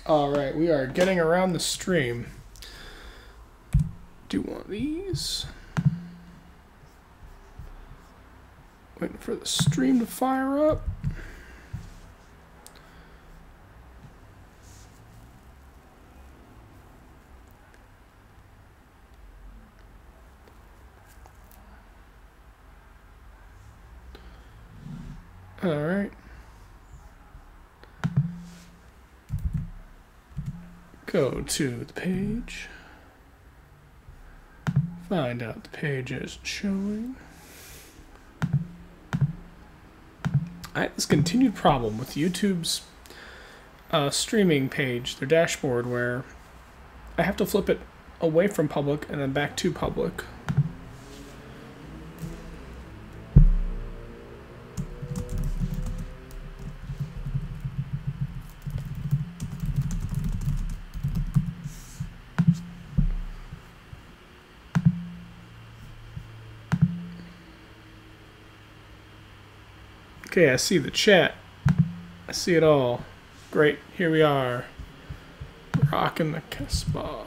Alright, we are getting around the stream. Do one of these. Waiting for the stream to fire up. Alright. Go to the page. Find out the page is showing. I have this continued problem with YouTube's streaming page, their dashboard, where I have to flip it away from public and then back to public. Okay, I see the chat. I see it all. Great, here we are. Rocking the Casbah.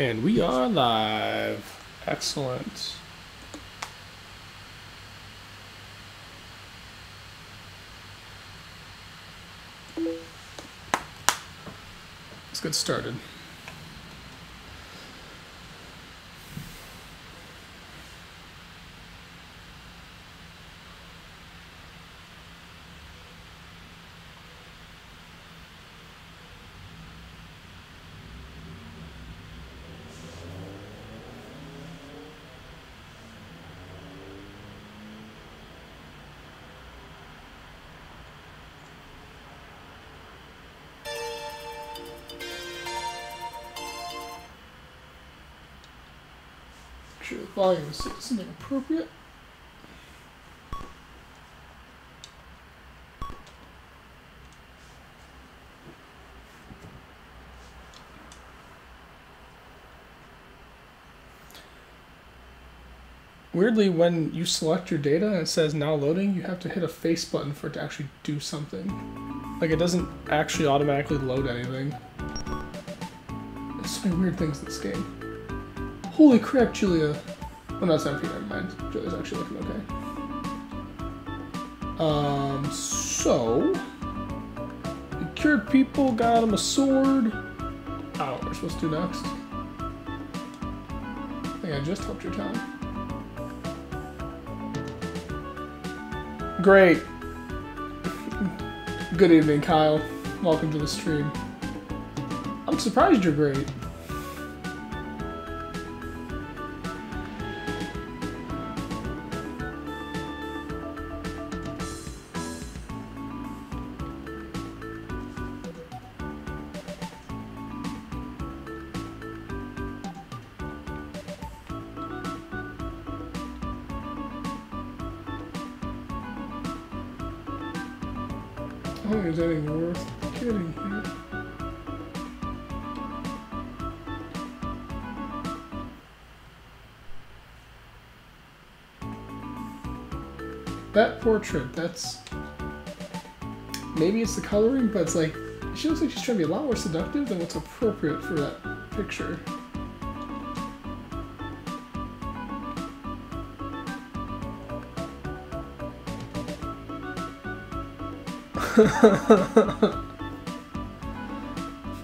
And we are live. Excellent. Let's get started. Sure the volume is something appropriate. Weirdly, when you select your data and it says now loading, you have to hit a face button for it to actually do something. Like, it doesn't actually automatically load anything. There's so many weird things in this game. Holy crap, Julia. Oh, no, it's empty, never mind. Julia's actually looking okay. So... we cured people, got him a sword. I don't know what we're supposed to do next. I think I just helped your town. Great. Good evening, Kyle. Welcome to the stream. I'm surprised you're great. I don't think there's anything worth getting here. That portrait, that's... maybe it's the coloring, but it's like... she looks like she's trying to be a lot more seductive than what's appropriate for that picture.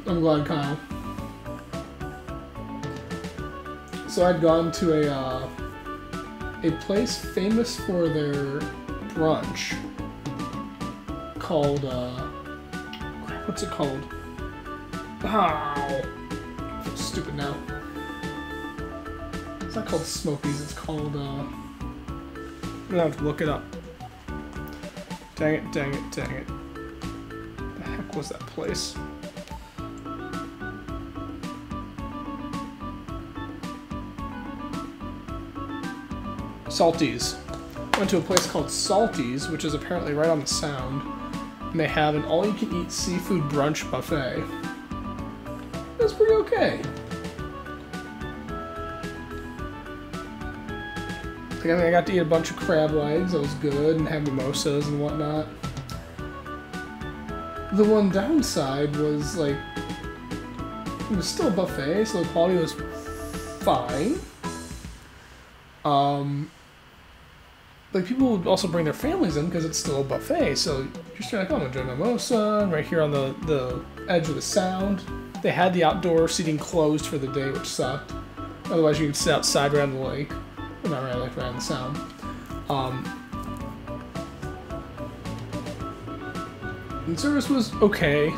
I'm glad, Kyle. So I'd gone to a place famous for their brunch called what's it called? Wow, I feel stupid now. It's not called Smokies. It's called I'm gonna have to look it up. Dang it! Dang it! Dang it! The heck was that place? Salties. Went to a place called Salties, which is apparently right on the Sound, and they have an all-you-can-eat seafood brunch buffet. It was pretty okay. I got to eat a bunch of crab legs, that was good, and have mimosas and whatnot. The one downside was, like, it was still a buffet, so the quality was fine. Like, people would also bring their families in because it's still a buffet, so you're just like, oh, I'm gonna drink a mimosa, and right here on the edge of the Sound. They had the outdoor seating closed for the day, which sucked. Otherwise, you could sit outside around the lake. Well, not right, like around the Sound. And service was okay.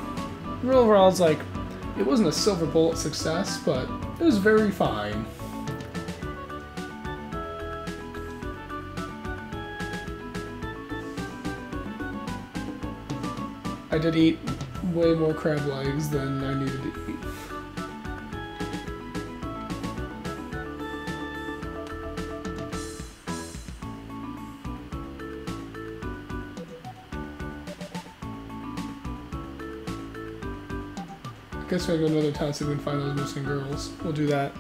Real overall, it's like, it wasn't a silver bullet success, but it was very fine. I did eat way more crab legs than I needed to eat. I guess we'll go to another town so we can find those missing girls. We'll do that.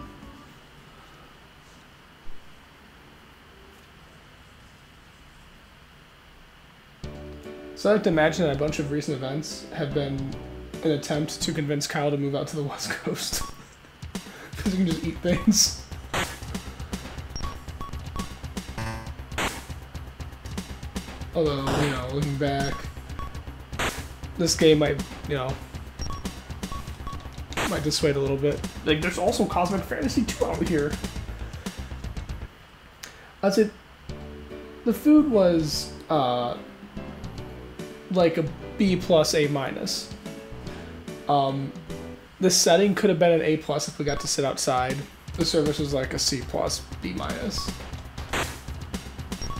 So I like to imagine that a bunch of recent events have been an attempt to convince Kyle to move out to the West Coast. Because you can just eat things. Although, you know, looking back, this game might, you know, might dissuade a little bit. Like, there's also Cosmic Fantasy 2 out here. I'd say the food was, like a B plus A minus. The setting could have been an A plus if we got to sit outside. The service was like a C plus, B minus.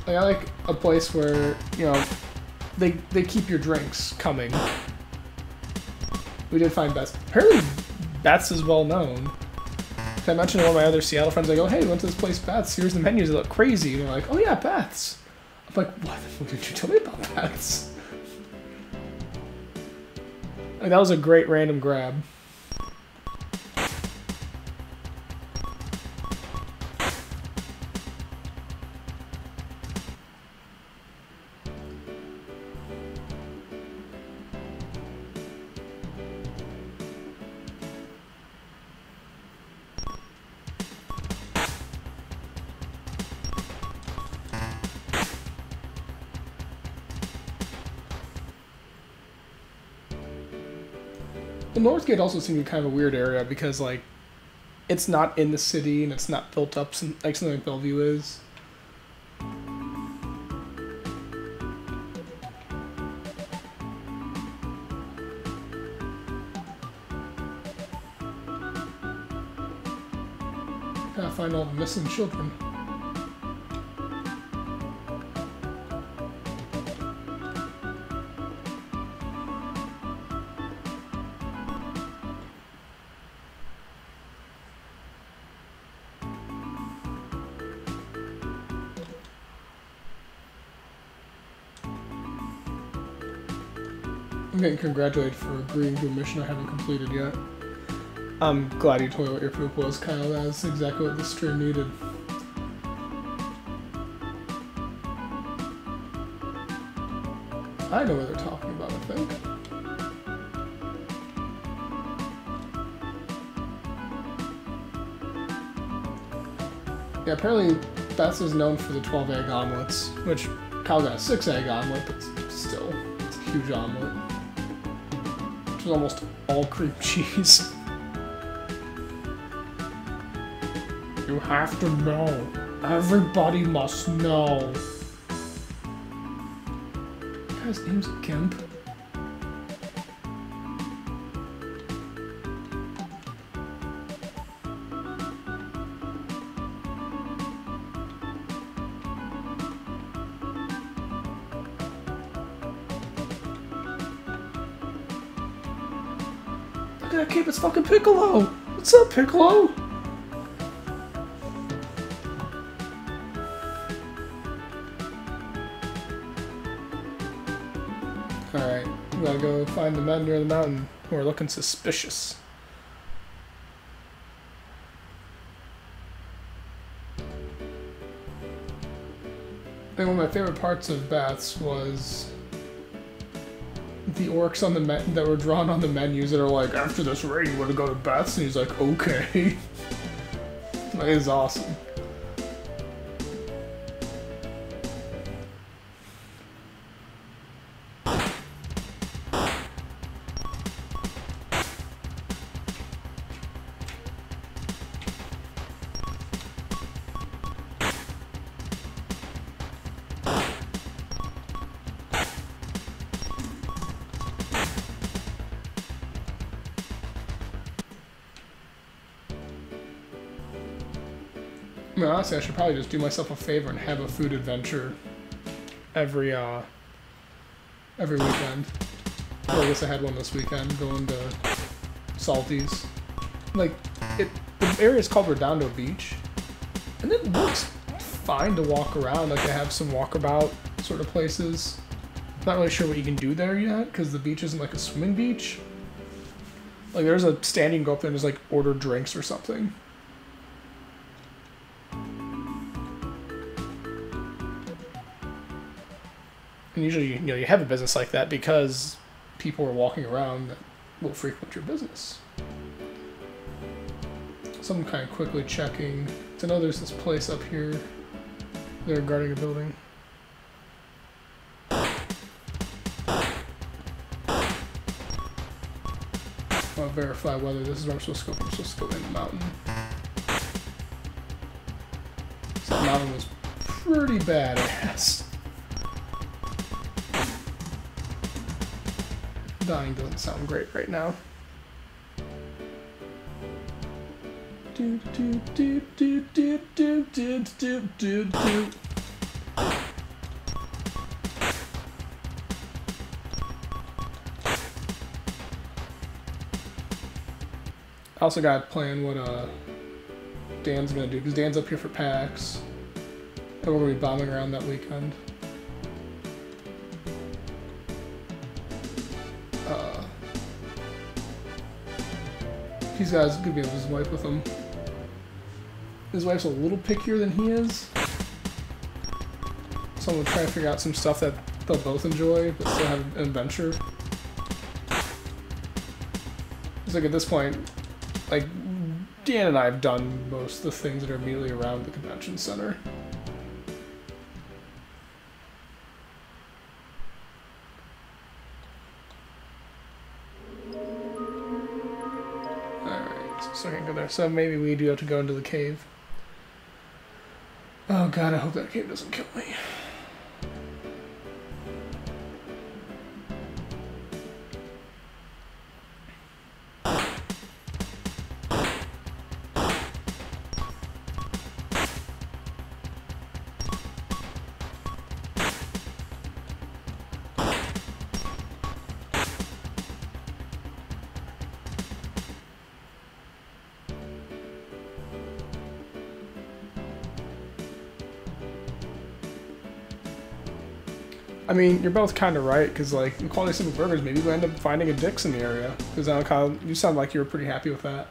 Like, I like a place where, you know, they keep your drinks coming. We did find Beth's. Apparently, Beth's is well known. I mentioned to one of my other Seattle friends, I go, hey, we went to this place, Beth's. Here's the menus. They look crazy. And they're like, oh yeah, Beth's. I'm like, what did you tell me about Beth's? Like, that was a great random grab. The Northgate also seemed to be kind of a weird area because, like, it's not in the city and it's not built up like something like Bellevue is. Gotta find all the missing children. I'm getting congratulated for agreeing to a mission I haven't completed yet. I'm glad you told me what your poop was, Kyle. That's exactly what this stream needed. I know what they're talking about, I think. Yeah, apparently Beth's is known for the 12 egg omelets, which Kyle got a 6 egg omelet, but still, it's a huge omelet. Which is almost all cream cheese. You have to know. Everybody must know. His name's Gimp. Look at that cape, it's fucking Piccolo! What's up, Piccolo? gotta go find the men near the mountain who are looking suspicious. I think one of my favorite parts of Bats was the orcs on the that were drawn on the menus that are like, after this raid, you want to go to Bats? And he's like, okay. That is awesome. I mean, honestly, I should probably just do myself a favor and have a food adventure every weekend. Well, I guess I had one this weekend, going to Salty's. Like, the area is called Redondo Beach, and it looks fine to walk around. Like, they have some walkabout sort of places. Not really sure what you can do there yet, because the beach isn't like a swimming beach. Like, there's a stand you can go up there and just, like, order drinks or something. And usually, you know, you have a business like that because people are walking around that will frequent your business. So I'm kind of quickly checking. I know there's this place up here. They're guarding a building. I'll verify whether this is where I'm supposed to go. I'm supposed to go in the mountain. So that mountain was pretty badass. Dying doesn't sound great right now. Do do do do do do do do do do. I also got to plan what Dan's gonna do, because Dan's up here for PAX, and we're gonna be bombing around that weekend. He's got gonna be with his wife with him. His wife's a little pickier than he is, so I'm gonna try to figure out some stuff that they'll both enjoy, but still have an adventure. It's like at this point, like Dan and I have done most of the things that are immediately around the convention center. So I can't go there. So maybe we do have to go into the cave. Oh god, I hope that cave doesn't kill me. I mean, you're both kind of right, because, like, in Quality Simple Burgers, maybe we'll end up finding a Dick's in the area. Because, Kyle, you sound like you were pretty happy with that.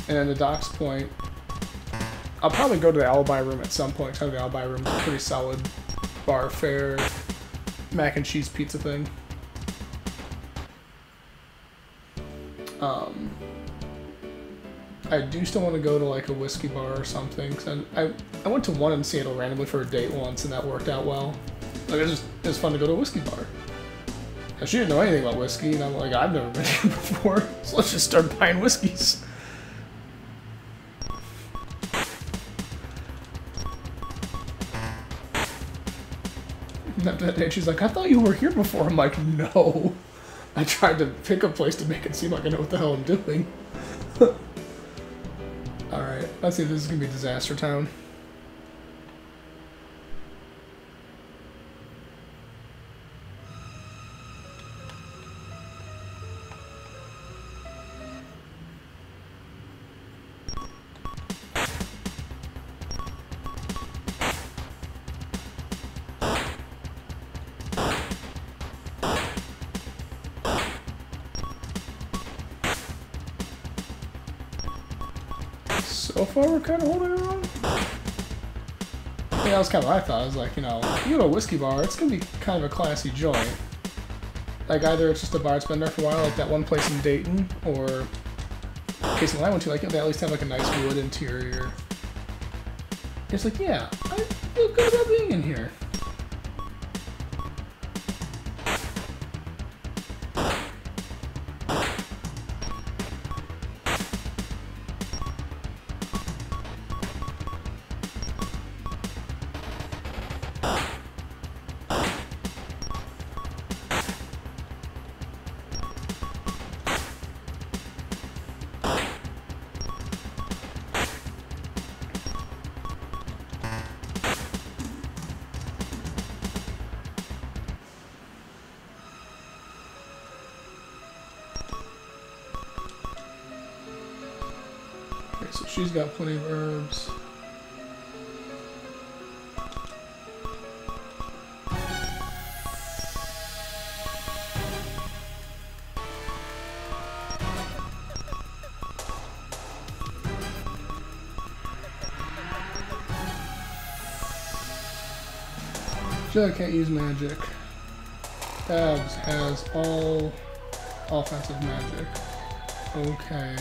And then the Doc's point, I'll probably go to the Alibi Room at some point, because the Alibi Room is a pretty solid bar fare, mac and cheese pizza thing. I do still want to go to, like, a whiskey bar or something, because I went to one in Seattle randomly for a date once, and that worked out well. Like, it was fun to go to a whiskey bar. And she didn't know anything about whiskey, and I'm like, I've never been here before, so let's just start buying whiskeys. And after that date, she's like, I thought you were here before. I'm like, no. I tried to pick a place to make it seem like I know what the hell I'm doing. Alright, let's see if this is going to be Disaster Town. So far, we're kind of holding our own. Yeah, that was kind of what I thought. I was like, you know, you go to a whiskey bar, it's gonna be kind of a classy joint. Like, either it's just a bar that's been there for a while, like that one place in Dayton, or place I went to, like, they at least have like a nice wood interior. It's like, yeah, I feel good about being in here. Okay, so she's got plenty of herbs. Jill can't use magic. Babs has all offensive magic. Okay.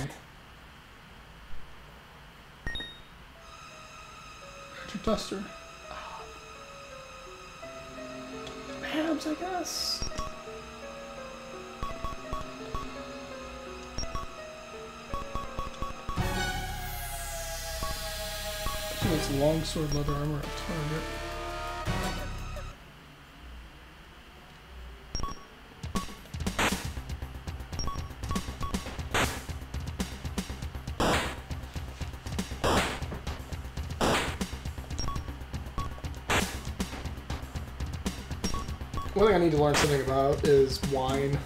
Magic duster. Babs, I guess. She makes longsword leather armor at target. One thing I need to learn something about is wine.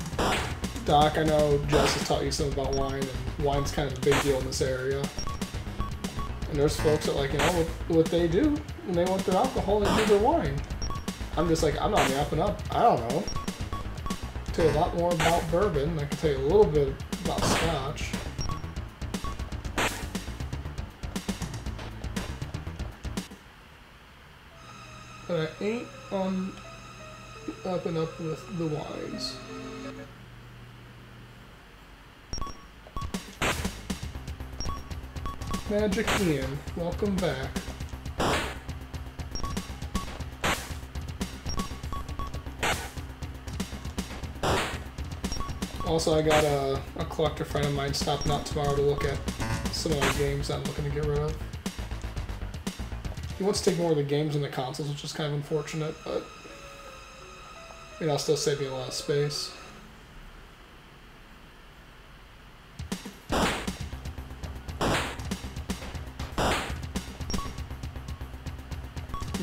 Doc, I know Jess has taught you something about wine, and wine's kind of a big deal in this area. And there's folks that, like, you know, what they do when they want their alcohol, they do their wine. I'm just like, I'm not on the up and up. I don't know. I can tell you a lot more about bourbon. I can tell you a little bit about scotch. But I ain't on up and up with the wines. Magic Ian, welcome back. Also, I got a collector friend of mine stopping out tomorrow to look at some of my games I'm looking to get rid of. He wants to take more of the games on the consoles, which is kind of unfortunate, but it'll still save me a lot of space.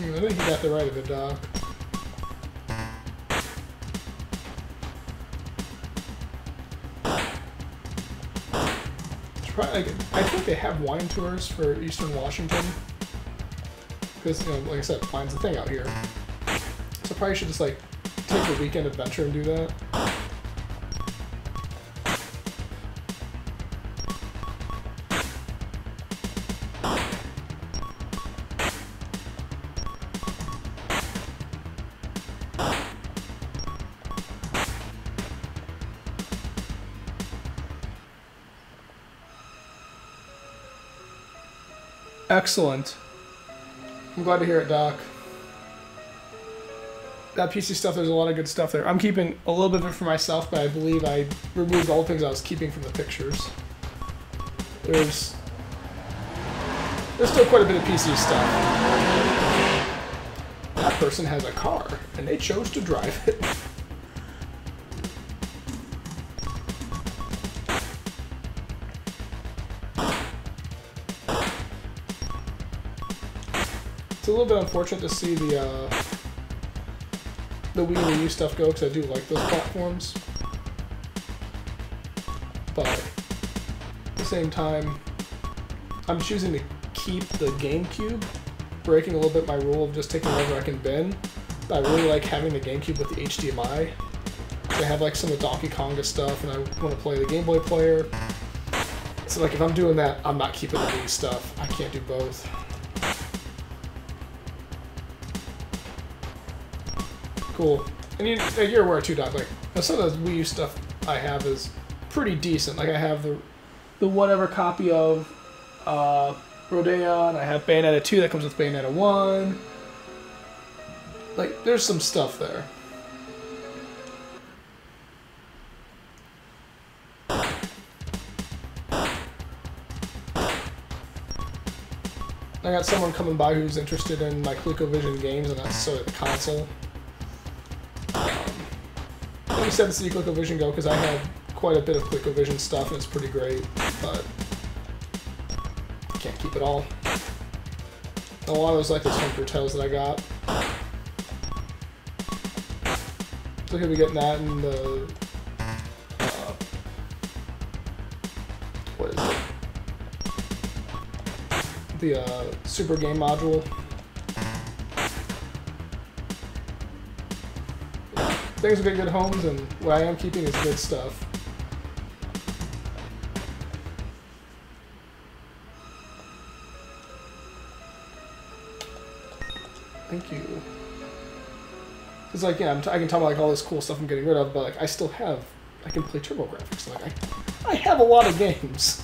I think you got the right of it, Doc. I think they have wine tours for Eastern Washington. Because, you know, like I said, wine's a thing out here. So I probably should just, like, take a weekend adventure and do that. Excellent. I'm glad to hear it, Doc. That PC stuff, there's a lot of good stuff there. I'm keeping a little bit of it for myself, but I believe I removed all the things I was keeping from the pictures. There's still quite a bit of PC stuff. That person has a car, and they chose to drive it. It's a little bit unfortunate to see the Wii and Wii U stuff go, because I do like those platforms. But at the same time, I'm choosing to keep the GameCube, breaking a little bit my rule of just taking whatever I can bin. But I really like having the GameCube with the HDMI. I have like some of the Donkey Konga stuff, and I want to play the Game Boy player. So So like if I'm doing that, I'm not keeping the Wii stuff. I can't do both. Cool. And you're aware too, Doc. Like some of the Wii U stuff I have is pretty decent. Like I have the whatever copy of Rodea, and I have Bayonetta 2 that comes with Bayonetta 1. Like there's some stuff there. I got someone coming by who's interested in my ColecoVision games, and not necessarily the console. I'm excited to see ColecoVision go because I had quite a bit of ColecoVision stuff, and it's pretty great, but I can't keep it all. A lot of those like those Hunter Tales that I got. So he'll be getting that in the what is it? The Super Game module. Yeah. Things will get good homes, and what I am keeping is good stuff. Thank you. It's like, yeah, I can talk about like all this cool stuff I'm getting rid of, but like I still have, I can play TurboGrafx. Like I have a lot of games.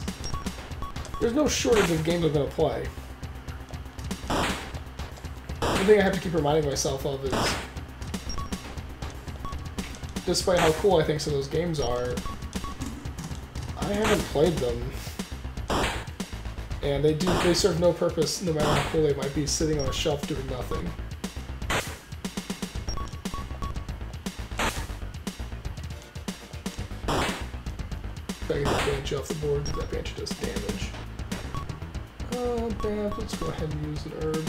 There's no shortage of games I'm gonna play. The thing I have to keep reminding myself of is, despite how cool I think some of those games are, I haven't played them. And they serve no purpose, no matter how cool they might be, sitting on a shelf doing nothing. If I get that branch off the board, that branch does damage. Let's go ahead and use an herb.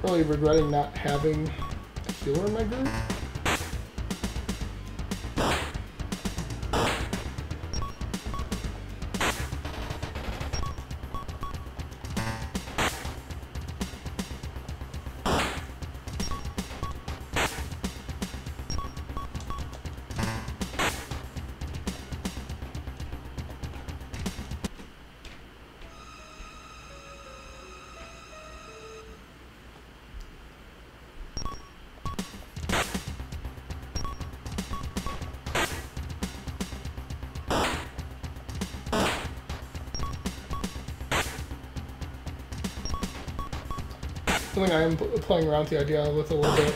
Probably regretting not having a healer in my group. Something I am playing around with the idea with a little bit.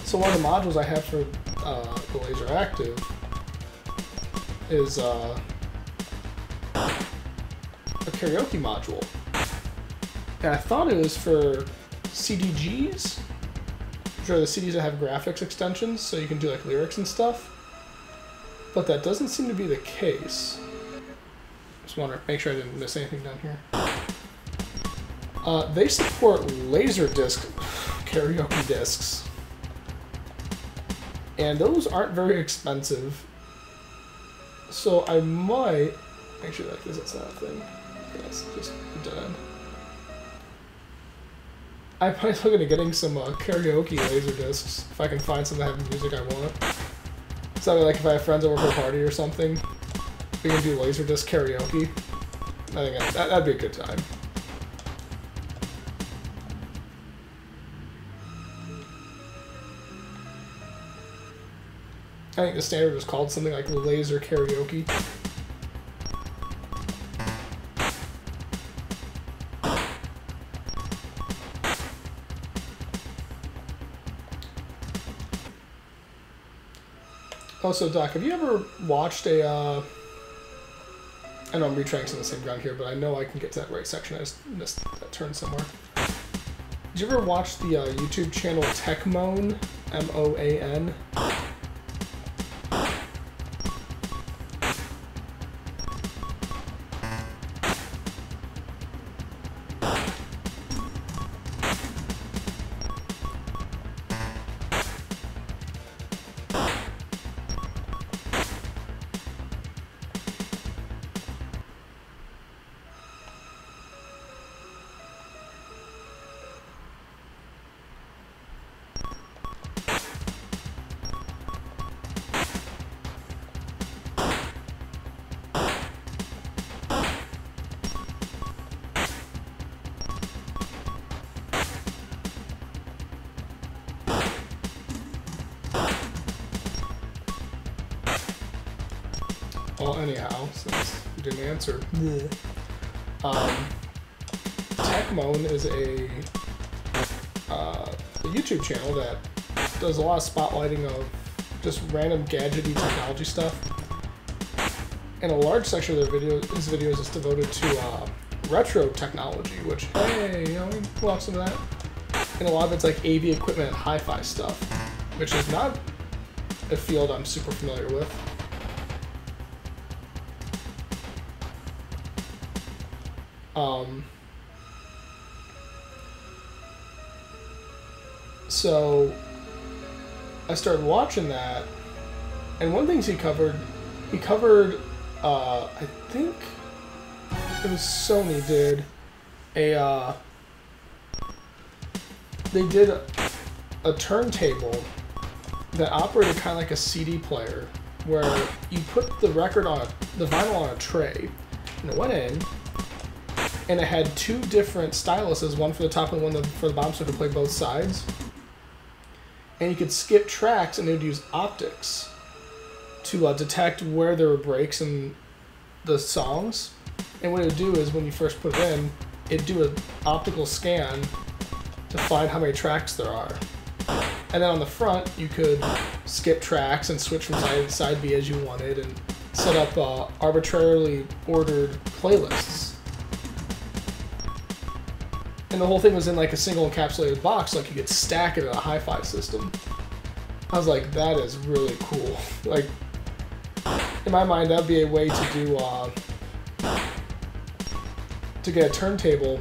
So one of the modules I have for the Laser Active is a karaoke module. And I thought it was for CDGs, which are the CDs that have graphics extensions, so you can do like lyrics and stuff. But that doesn't seem to be the case. Just want to make sure I didn't miss anything down here. They support Laserdisc karaoke discs, and those aren't very expensive. So I might actually like this. That's not a thing. That's just a dead end. I might look into getting some karaoke Laserdiscs if I can find some that have the music I want. So like if I have friends over for a party or something, we can do Laserdisc karaoke. I think that'd be a good time. I think the standard was called something like Laser Karaoke. Also, Doc, have you ever watched a, I know I'm retrying some of the same ground here, but I know I can get to that right section. I just missed that turn somewhere. Did you ever watch the YouTube channel Techmoan? M-O-A-N? Well, anyhow, since you didn't answer. Techmoan is a YouTube channel that does a lot of spotlighting of just random gadgety technology stuff. And a large section of his videos is devoted to retro technology, which, hey, you know, we pull off some of that. And a lot of it's like AV equipment and hi-fi stuff, which is not a field I'm super familiar with. So I started watching that, and one of the things he covered, I think it was Sony did they did a turntable that operated kind of like a CD player, where you put the record on the vinyl on a tray, and it went in, and it had two different styluses, one for the top and one for the bottom, so it could play both sides. And you could skip tracks, and it would use optics to detect where there were breaks in the songs. And what it would do is, when you first put it in, it'd do an optical scan to find how many tracks there are. And then on the front, you could skip tracks and switch from side A to side B as you wanted, and set up arbitrarily ordered playlists. And the whole thing was in like a single encapsulated box, like you could stack it in a hi-fi system. I was like, that is really cool. Like, in my mind, that'd be a way to do, to get a turntable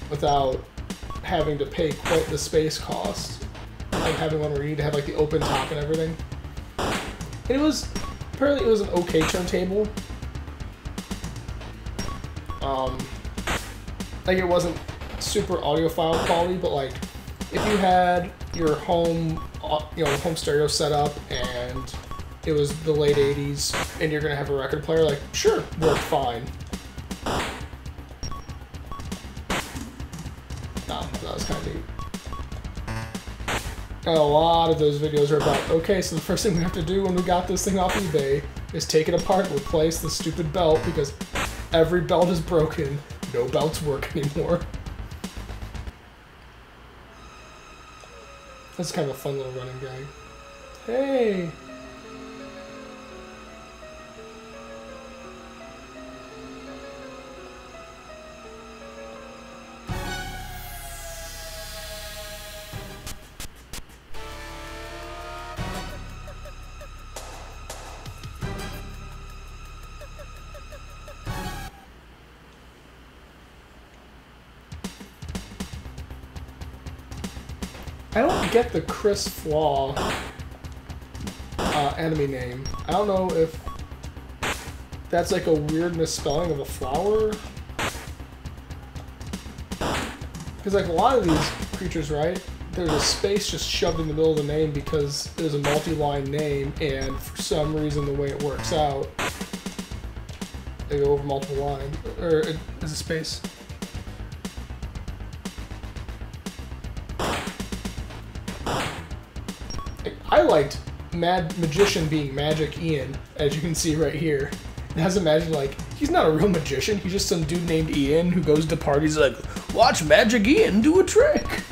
without having to pay quite the space cost of having one where you need to have like the open top and everything. And it was, apparently it was an okay turntable. Like, it wasn't super audiophile quality, but like, if you had your home, home stereo set up and it was the late 80s and you're gonna have a record player, like, sure, worked fine. No, that was kind of neat. And a lot of those videos are about, okay, so the first thing we have to do when we got this thing off eBay is take it apart and replace the stupid belt, because every belt is broken. No belts work anymore. That's kind of a fun little running gag. Hey! I don't get the Chris Flaw enemy name. I don't know if that's like a weird misspelling of a flower. Because like a lot of these creatures, right? There's a space just shoved in the middle of the name because it is a multi-line name, and for some reason the way it works out, they go over multiple lines, or it is a space. I liked Mad Magician being Magic Ian, as you can see right here. It has Imagine, like, he's not a real magician, he's just some dude named Ian who goes to parties like, watch Magic Ian do a trick!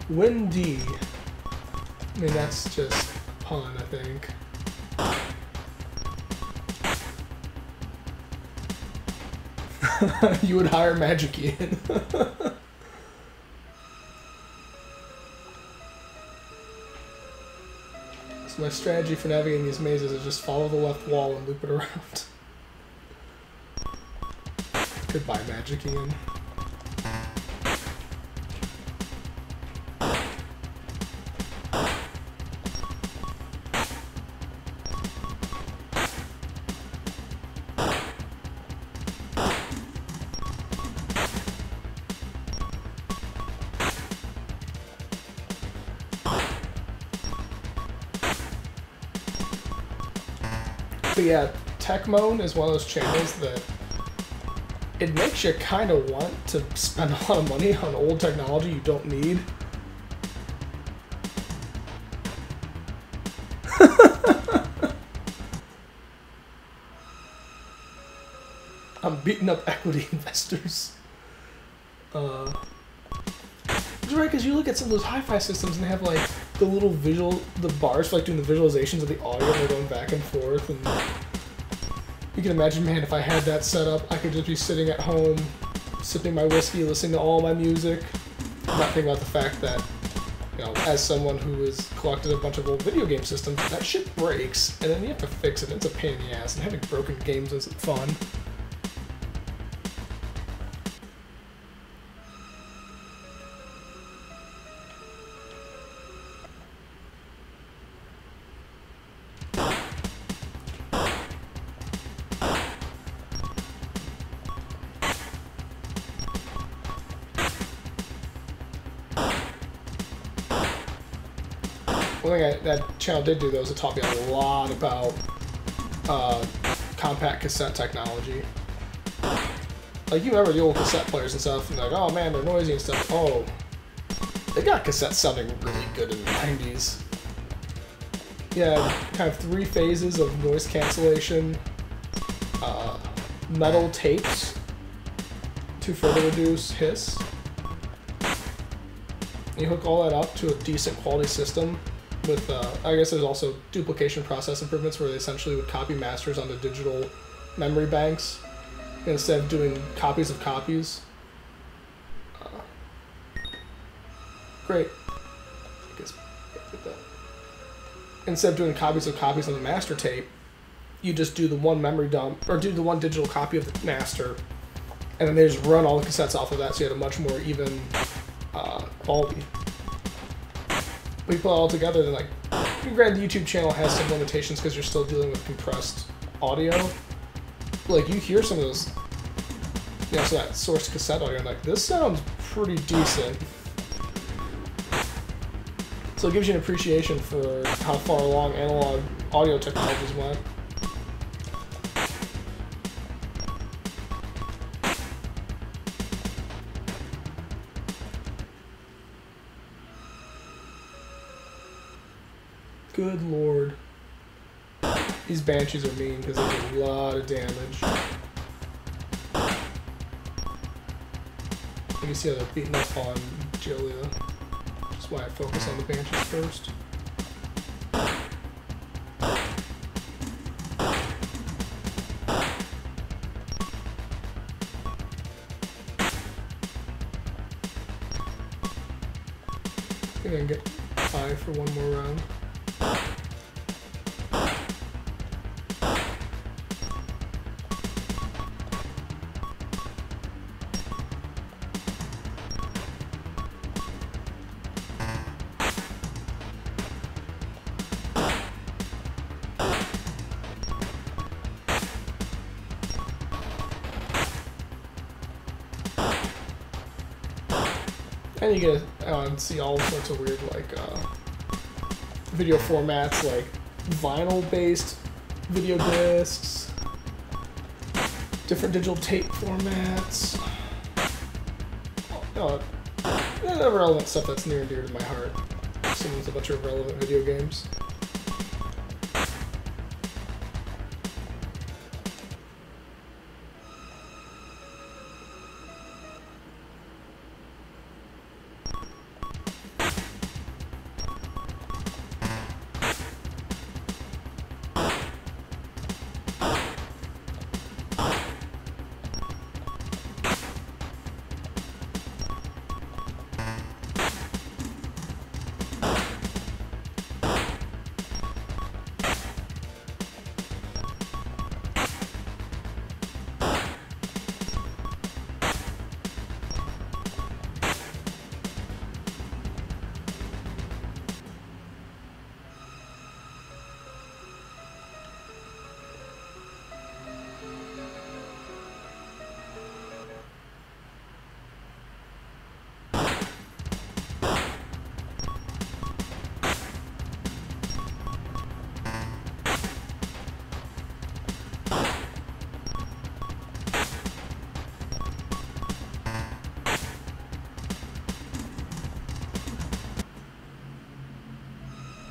Windy. I mean, that's just a pun, I think. You would hire Magic Ian. So my strategy for navigating these mazes is just follow the left wall and loop it around. Goodbye, Magic Ian. But yeah, Tech Moan is one of those channels that it makes you kind of want to spend a lot of money on old technology you don't need. I'm beating up equity investors. It's right, because you look at some of those hi-fi systems and they have like the little the bars for like doing the visualizations of the audio and they're going back and forth, and you can imagine, man, if I had that set up, I could just be sitting at home, sipping my whiskey, listening to all my music, not thinking about the fact that, you know, as someone who has collected a bunch of old video game systems, that shit breaks, and then you have to fix it, and it's a pain in the ass, and having broken games isn't fun. One thing that channel did do, though, is it taught me a lot about compact cassette technology. Like, you remember the old cassette players and stuff, and like, oh man, they're noisy and stuff. Oh, they got cassettes sounding really good in the 90s. Yeah, kind of 3 phases of noise cancellation, metal tapes to further reduce hiss. You hook all that up to a decent quality system with, I guess there's also duplication process improvements where they essentially would copy masters onto digital memory banks instead of doing copies of copies. Great. I guess that. Instead of doing copies of copies on the master tape, you just do the one memory dump, or do the one digital copy of the master, and then they just run all the cassettes off of that, so you had a much more even quality. But you put it all together, then, like, granted, the YouTube channel has some limitations because you're still dealing with compressed audio. But, like, you hear some of those, you know, so that source cassette audio, and like, this sounds pretty decent. So it gives you an appreciation for how far along analog audio technologies went. Good lord. These Banshees are mean because they do a lot of damage. You can see how they're beating up on Julia. That's why I focus on the Banshees first. I'm gonna get 5 for one more round. And you get to see all sorts of weird, like, video formats, like vinyl-based video discs, different digital tape formats. You know, relevant stuff that's near and dear to my heart. Same with a bunch of relevant video games.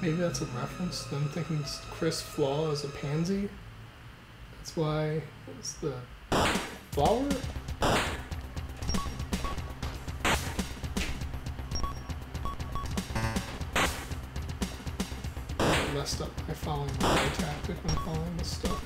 Maybe that's a reference to them thinking Chris Flaw is a pansy. That's why it's the flower? I messed up by following my tactic when following this stuff.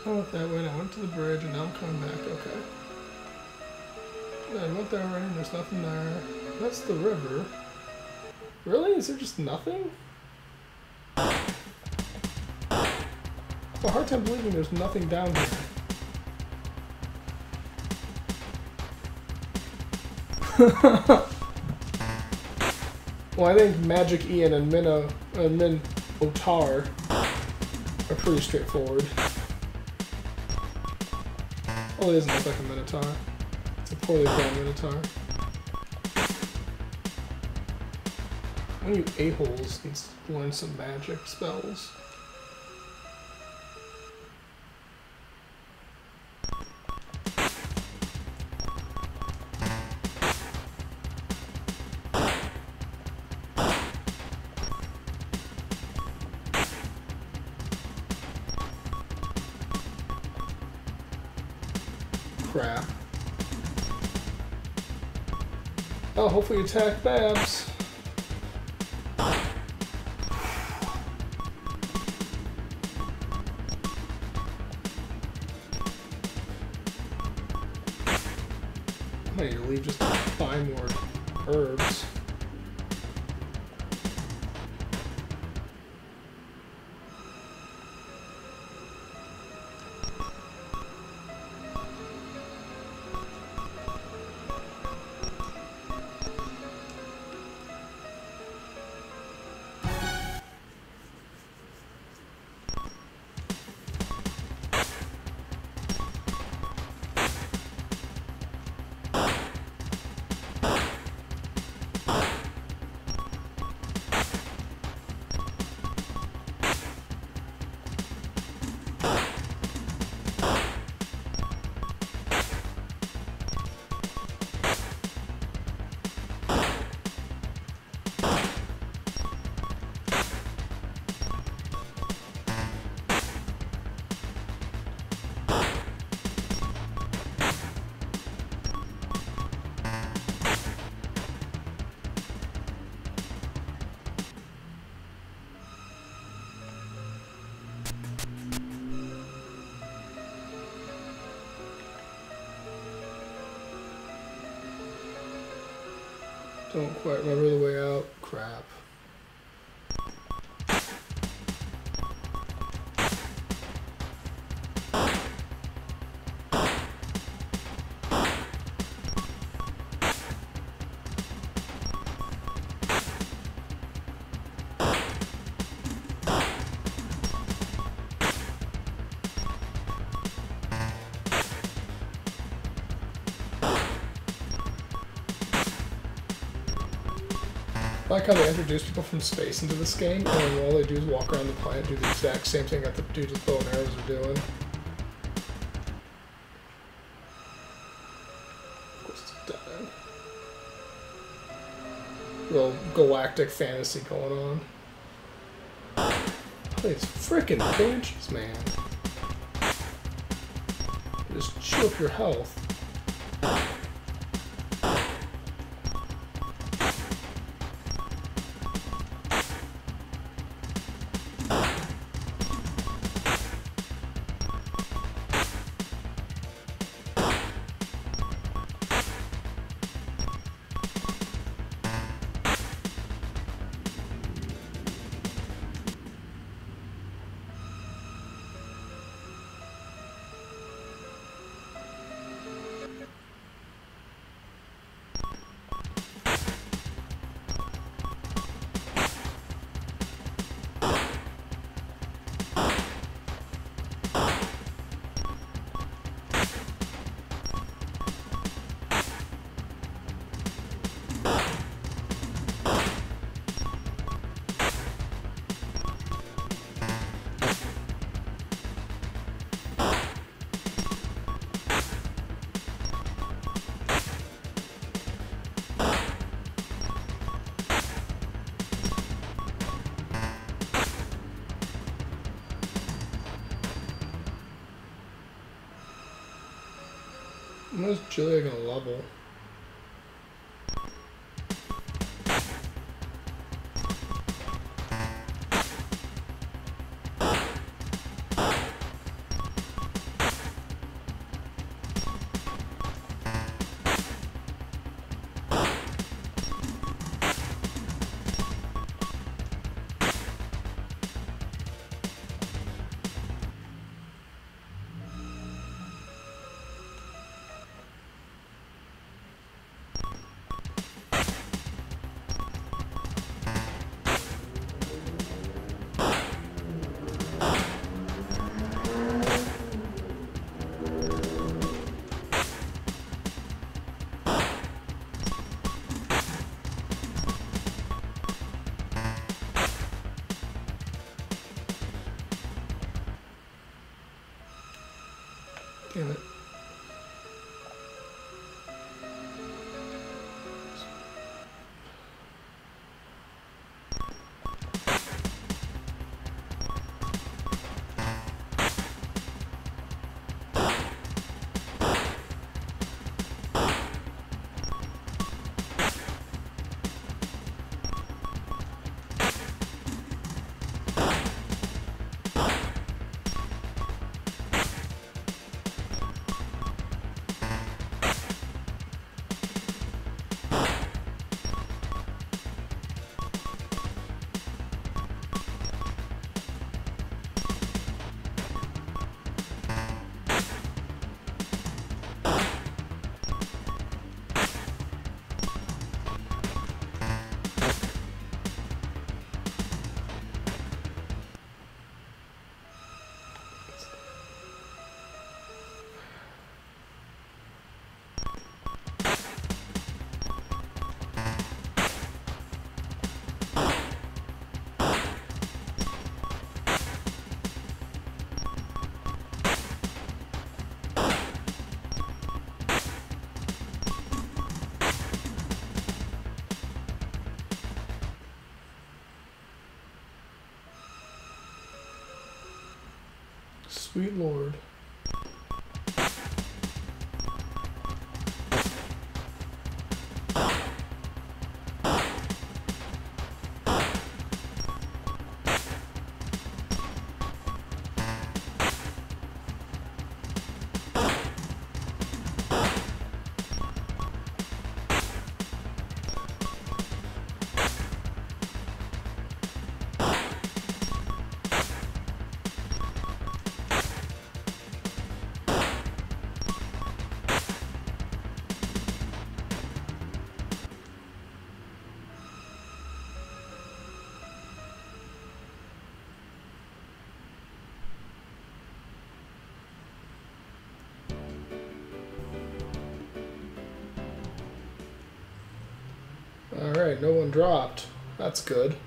I went that way and I went to the bridge and now I'm coming back, okay. I went there already and there's nothing there. That's the river. Really? Is there just nothing? I have a hard time believing there's nothing down here. Well, I think Magic Ian and Minotaur are pretty straightforward. Oh, it doesn't look like a Minotaur. It's a poorly drawn Minotaur. One of you a-holes needs to learn some magic spells. Crap. Oh, hopefully attack Babs. I might need to leave just to buy more herbs. Don't quite remember the way out. Crap. I like how they introduce people from space into this game, and then all they do is walk around the planet, do the exact same thing that the dudes with bow and arrows are doing. Of course, it's a dead end. Little galactic fantasy going on. These frickin' banshees, man. Just chew up your health. When is Julia gonna level? Damn it. Sweet Lord. Alright, no one dropped. That's good.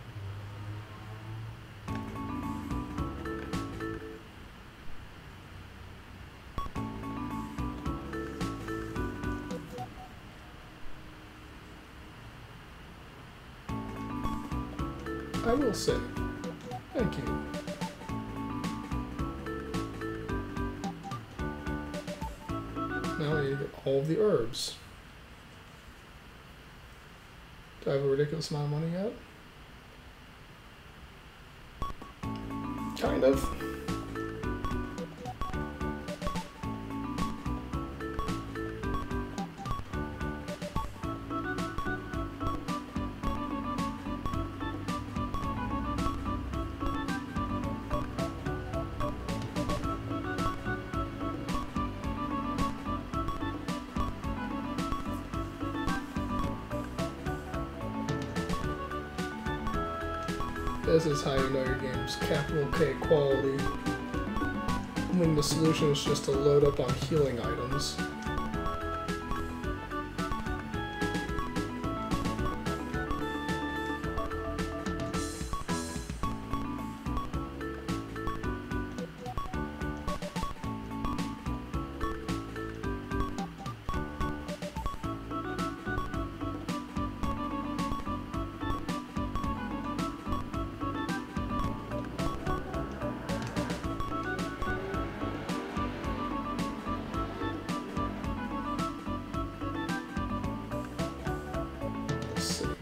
I will say, thank you. Now I need to get all of the herbs. Do I have a ridiculous amount of money yet? Kind of. This is how you know your game's capital K quality. When the solution is just to load up on healing items.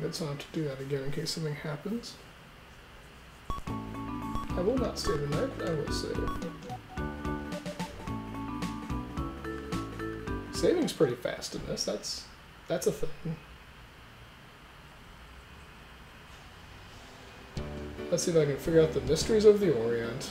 it so I don't have to do that again in case something happens. I will not save a night, but I will save. Saving's pretty fast in this, that's a thing. Let's see if I can figure out the mysteries of the Orient.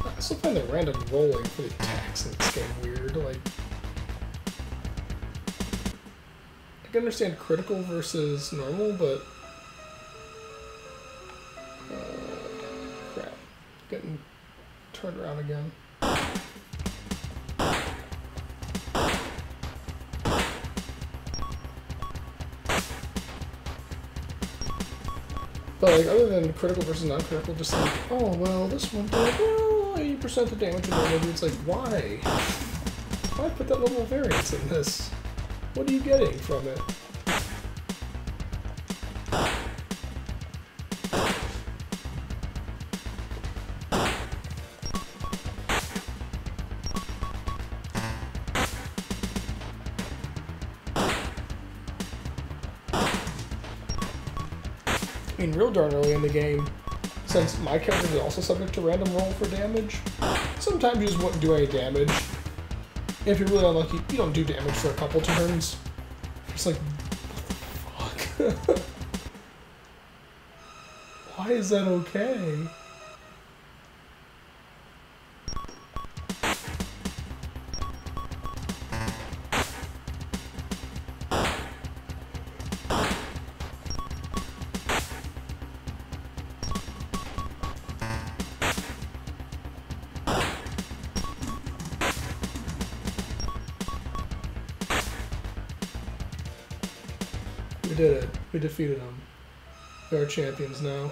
I still find the random rolling for the attacks in this game weird. Like, I can understand critical versus normal, but crap, getting turned around again. But like, other than critical versus non-critical, just like, oh well, this one did well 80% the damage, and then maybe it's like, why? Why put that level of variance in this? What are you getting from it? I mean, real darn early in the game, since my character is also subject to random roll for damage, sometimes you just won't do any damage. If you're really unlucky, you don't do damage for a couple turns. It's like, what the fuck? Why is that okay? We did it. We defeated them. They're champions now.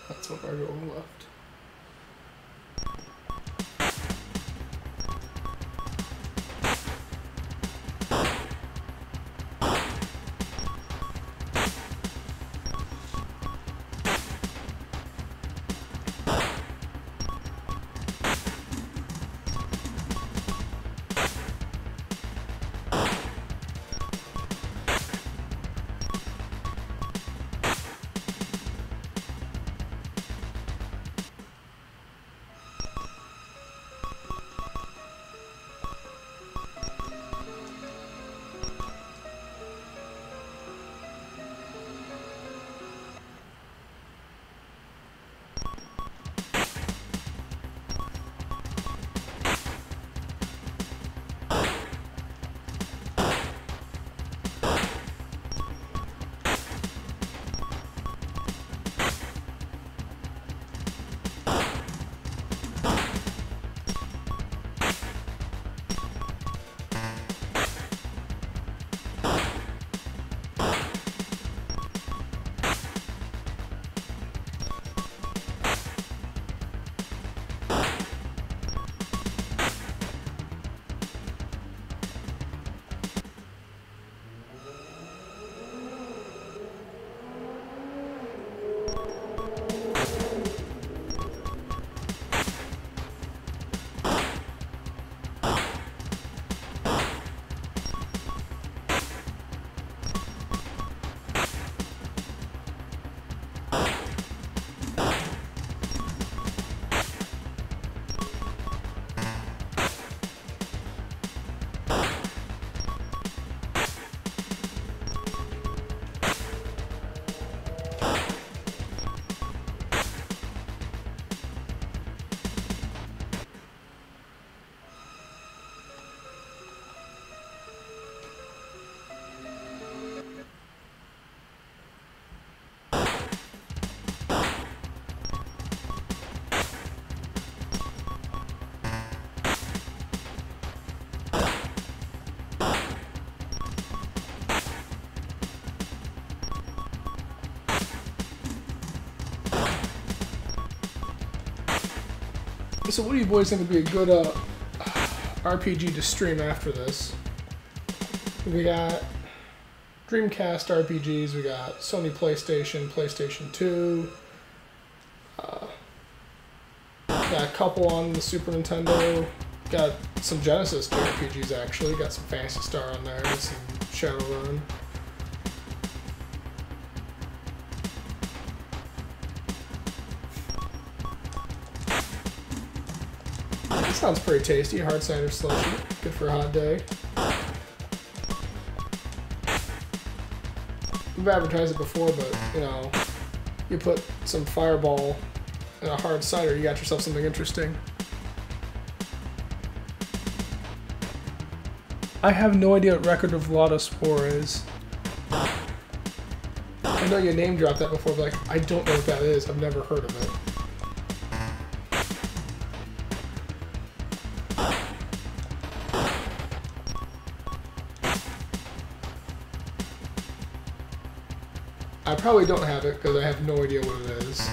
That's what our goal left. So what do you boys think would be a good RPG to stream after this? We got Dreamcast RPGs, we got Sony PlayStation, PlayStation 2, got a couple on the Super Nintendo, got some Genesis RPGs actually, got some Phantasy Star on there, some Shadowrun. That sounds pretty tasty, hard cider slushy, good for a hot day. We've advertised it before, but, you know, you put some Fireball in a hard cider, you got yourself something interesting. I have no idea what Record of Lotus War is. I know you name dropped that before, but like, I don't know what that is. I've never heard of it. I probably don't have it because I have no idea what it is.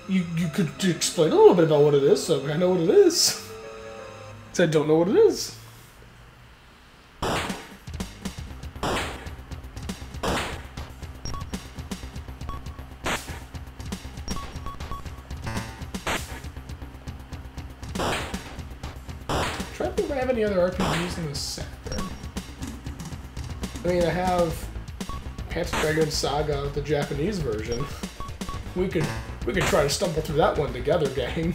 You could explain a little bit about what it is so I know what it is. So I don't know what it is. Try to think if I have any other RPGs in this sector. I mean, I have Panzer Dragoon Saga, the Japanese version. We could try to stumble through that one together, gang.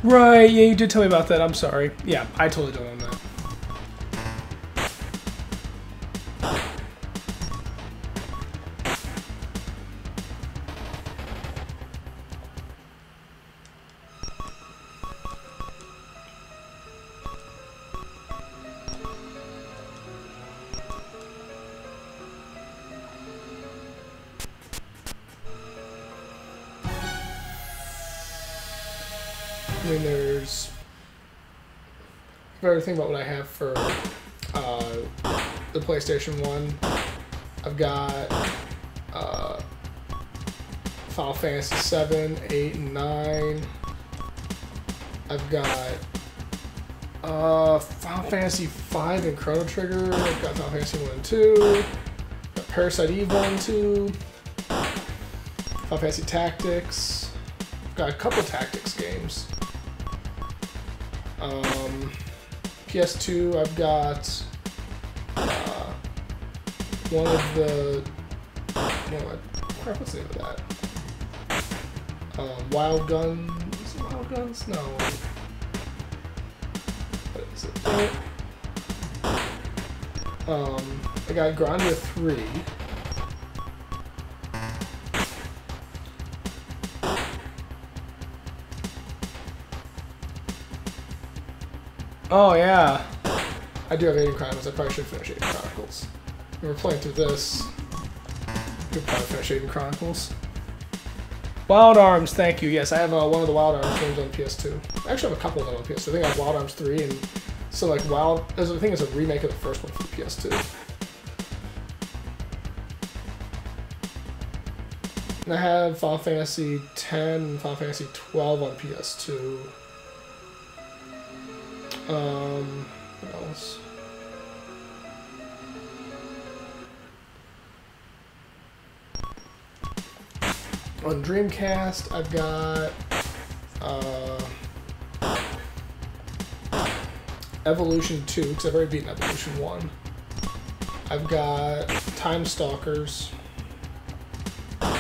Right, yeah, you did tell me about that. I'm sorry. Yeah, I totally don't own that. I mean, there's... If I ever think about what I have for the PlayStation 1, I've got Final Fantasy 7, 8, and 9. I've got Final Fantasy 5 and Chrono Trigger. I've got Final Fantasy 1 and 2. Got Parasite Eve 1 and 2. Final Fantasy Tactics. I've got a couple Tactics games. PS2, I've got one of the... what's the name of that? Wild Guns? Is it Wild Guns? No. What is it? I got Grandia 3. Oh yeah, I do have Aiden Chronicles. I probably should finish Aiden Chronicles. We were playing through this. Could probably finish Aiden Chronicles. Wild Arms, thank you. Yes, I have one of the Wild Arms games on PS2. I actually have a couple of them on PS2. I think I have Wild Arms 3 and so like I think it's a remake of the first one for the PS2. And I have Final Fantasy X and Final Fantasy XII on PS2. What else? On Dreamcast, I've got Evolution 2, because I've already beaten Evolution 1. I've got Time Stalkers. That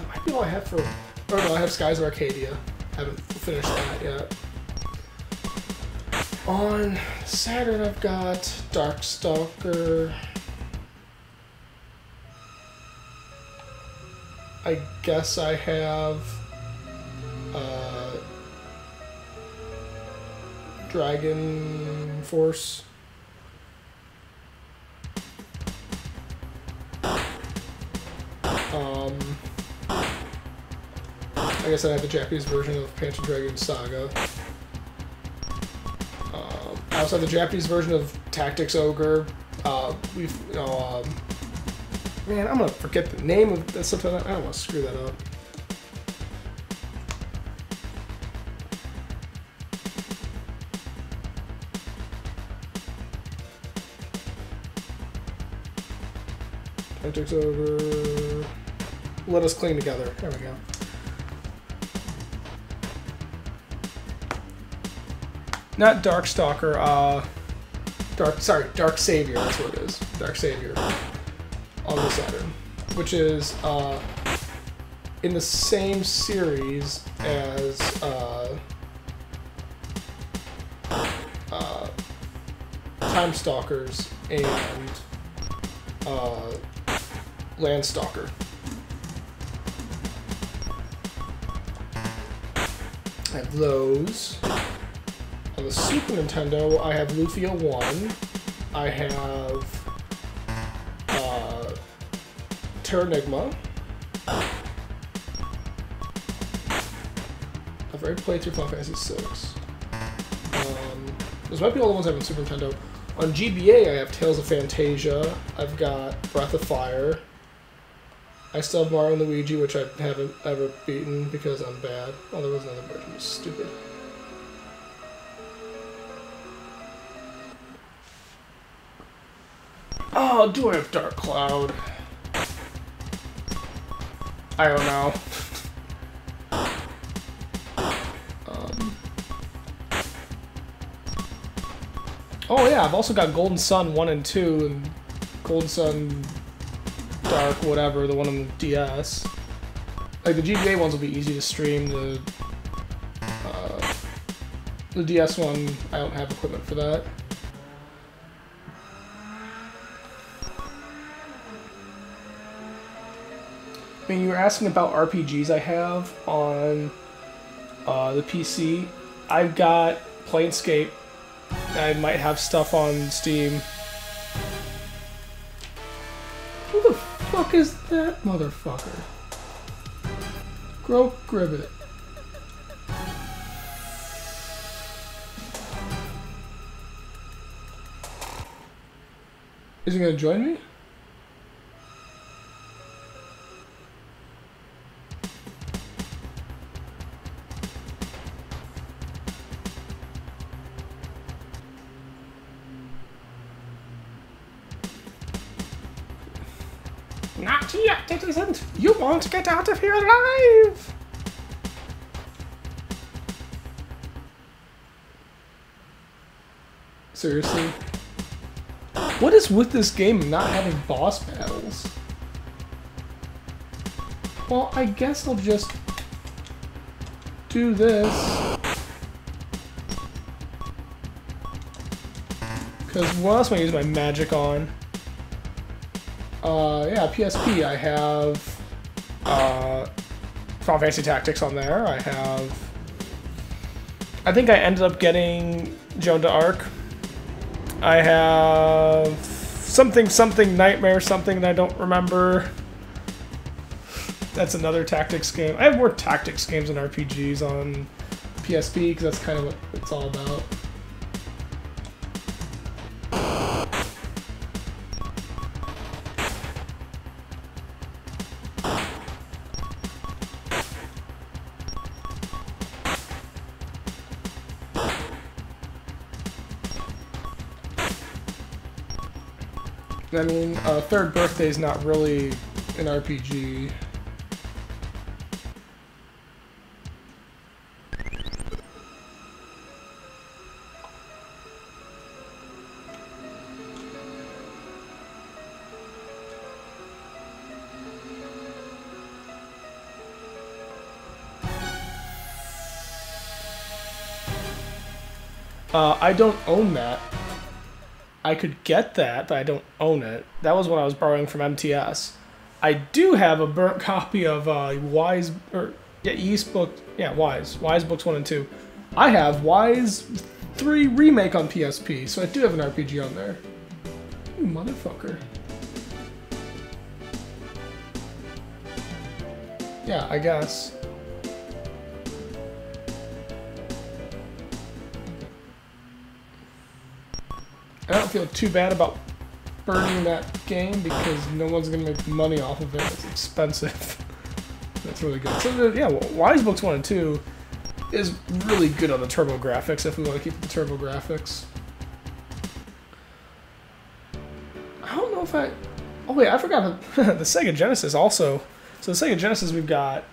might be all I have for... Oh no, I have Skies of Arcadia. Haven't finished that yet. On Saturn, I've got Darkstalker. I guess I have Dragon Force. I guess I have the Japanese version of Panzer Dragoon Saga. I also have the Japanese version of Tactics Ogre. Man, I'm gonna forget the name of that subtitle. I don't want to screw that up. Tactics Ogre. Let Us Clean Together. There we go. Not Darkstalker, Dark Savior, that's what it is. Dark Savior on the Saturn, which is in the same series as Time Stalkers and Landstalker. I have those. On the Super Nintendo, I have Lufia 1. I have Terranigma. I've already played through Final Fantasy VI. Those might be all the ones I have on Super Nintendo. On GBA, I have Tales of Fantasia. I've got Breath of Fire. I still have Mario and Luigi, which I haven't ever beaten because I'm bad. Oh, there was another version. It's stupid. Oh, do I have Dark Cloud? I don't know. Oh yeah, I've also got Golden Sun 1 and 2, and Golden Sun Dark, whatever, the one on the DS. Like, the GBA ones will be easy to stream, the DS one, I don't have equipment for that. I mean, you were asking about RPGs I have on the PC. I've got Planescape. I might have stuff on Steam. Who the fuck is that motherfucker? Grope Gribbet. Is he gonna join me? Not yet, it isn't. You won't get out of here alive. Seriously? What is with this game not having boss battles? Well, I guess I'll just do this. Because what else am I using my magic on? Yeah, PSP, I have Final Fantasy Tactics on there. I think I ended up getting Joan d'Arc. I have something Nightmare something that I don't remember. That's another tactics game. I have more tactics games and RPGs on PSP because that's kind of what it's all about. I mean, Third Birthday is not really an RPG. I don't own that. I could get that, but I don't own it. That was what I was borrowing from MTS. I do have a burnt copy of Wise Books 1 and 2. I have Wise 3 Remake on PSP, so I do have an RPG on there. You motherfucker. Yeah, I guess. I don't feel too bad about burning that game because no one's gonna make money off of it. It's expensive. That's really good. So yeah, Wise Books 1 and 2 is really good on the turbo graphics if we want to keep the turbo graphics. I don't know if I... Oh wait, I forgot the Sega Genesis also. So the Sega Genesis, we've got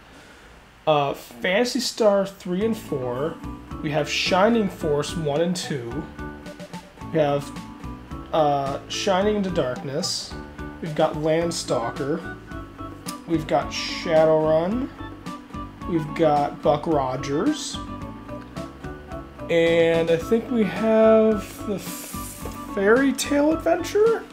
Phantasy Star 3 and 4. We have Shining Force 1 and 2. We have Shining into Darkness. We've got Landstalker. We've got Shadowrun. We've got Buck Rogers. And I think we have the Fairy Tale Adventure?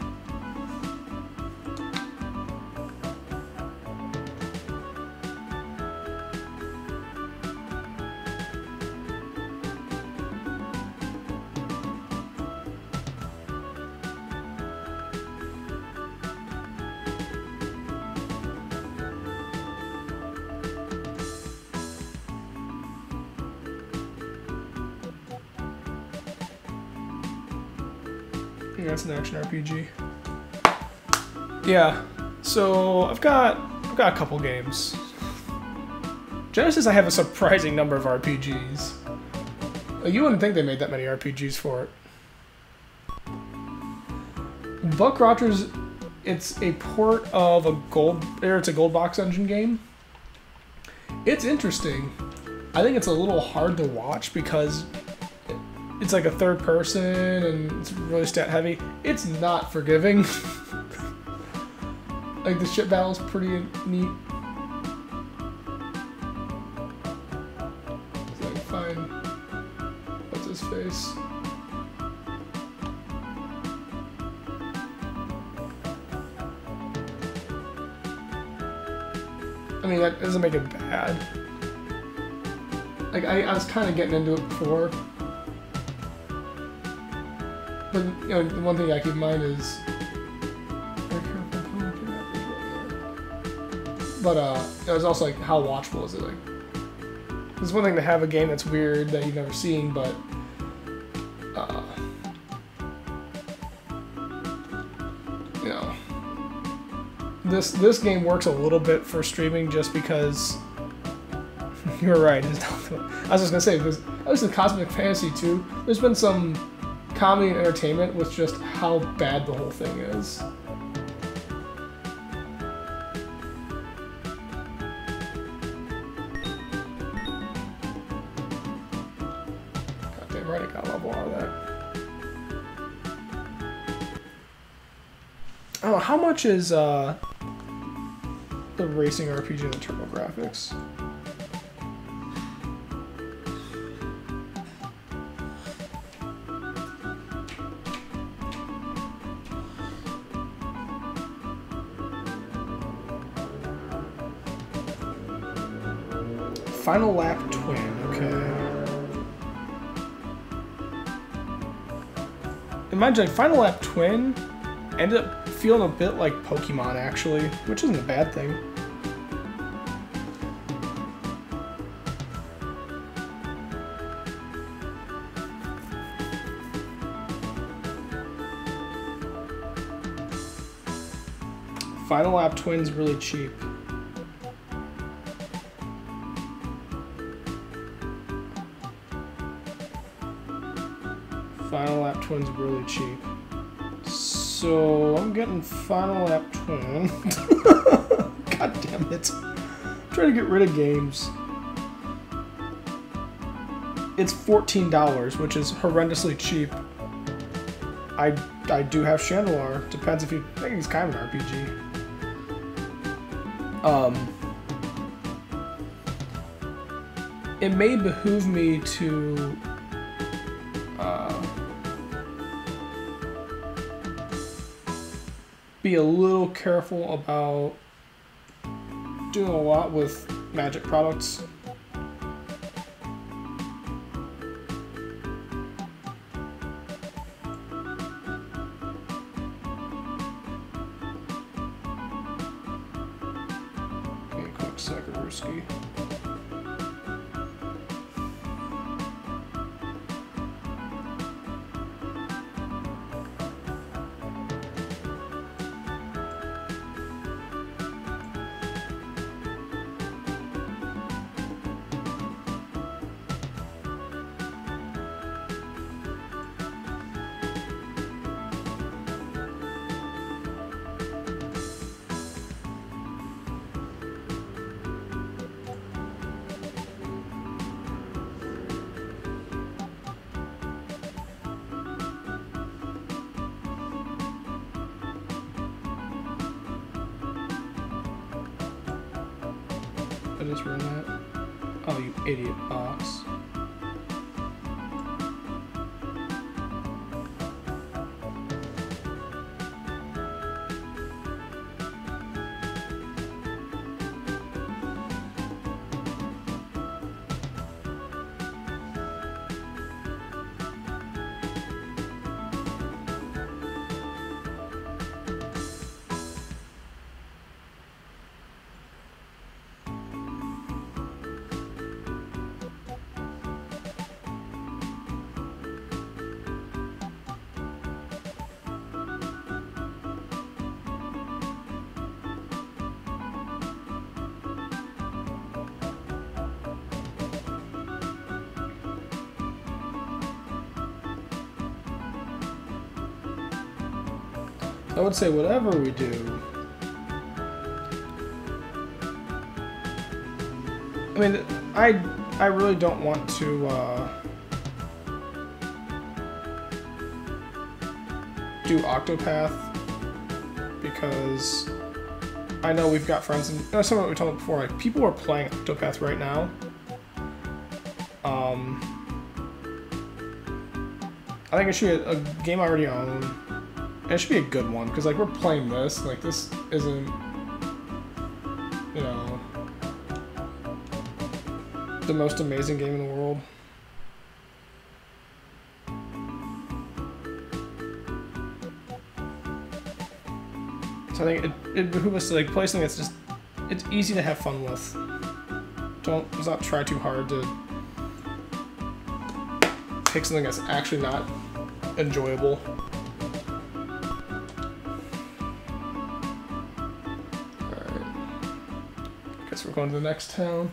That's an action RPG. Yeah, so I've got a couple games. Genesis, I have a surprising number of RPGs. You wouldn't think they made that many RPGs for it. Buck Rogers, it's a port of a gold box engine game. It's interesting. I think it's a little hard to watch because it's like a third person and it's really stat heavy. It's not forgiving. Like the ship battle's pretty neat. So I can find what's his face. I mean, that doesn't make it bad. Like I was kind of getting into it before. But, you know, the one thing I keep in mind is... But, it was also, like, how watchable is it? Like, it's one thing to have a game that's weird that you've never seen, but... you know... This game works a little bit for streaming just because... You're right, it's not... I was just gonna say, because at least in Cosmic Fantasy 2, there's been some comedy and entertainment with just how bad the whole thing is. God damn right, I got a level out of that. Oh, how much is the racing RPG and the turbo graphics? Final Lap Twin, okay. Imagine Final Lap Twin ended up feeling a bit like Pokemon, actually, which isn't a bad thing. Final Lap Twin's really cheap. Final Lap Twin's really cheap. So I'm getting Final Lap Twin. God damn it. I'm trying to get rid of games. It's $14, which is horrendously cheap. I do have Chandelar. Depends if you think it's kind of an RPG. It may behoove me to be a little careful about doing a lot with Magic products. Sakaruski. I just ruined that. Oh, you idiot box. I would say whatever we do. I mean, I really don't want to do Octopath because I know we've got friends and some of what we talked about before. Like people are playing Octopath right now. I think it should be a game I already own. And it should be a good one, because, like, we're playing this. Like, this isn't, you know, the most amazing game in the world. So I think it behooves us to, like, play something that's just, it's easy to have fun with. Let's not try too hard to pick something that's actually not enjoyable. We're going to the next town.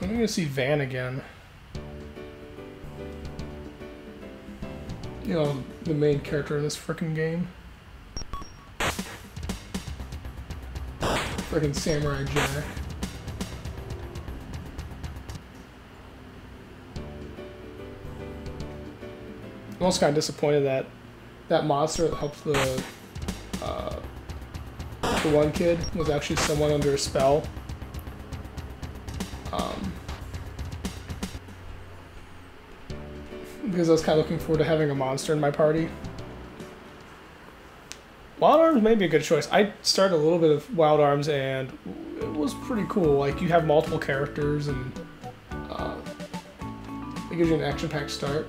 I'm gonna see Van again. You know, the main character in this frickin' game. Frickin' Samurai Jack. I'm also kind of disappointed that that monster that helped the one kid was actually someone under a spell. Because I was kind of looking forward to having a monster in my party. Wild Arms may be a good choice. I started a little bit of Wild Arms and it was pretty cool. Like, you have multiple characters and it gives you an action-packed start.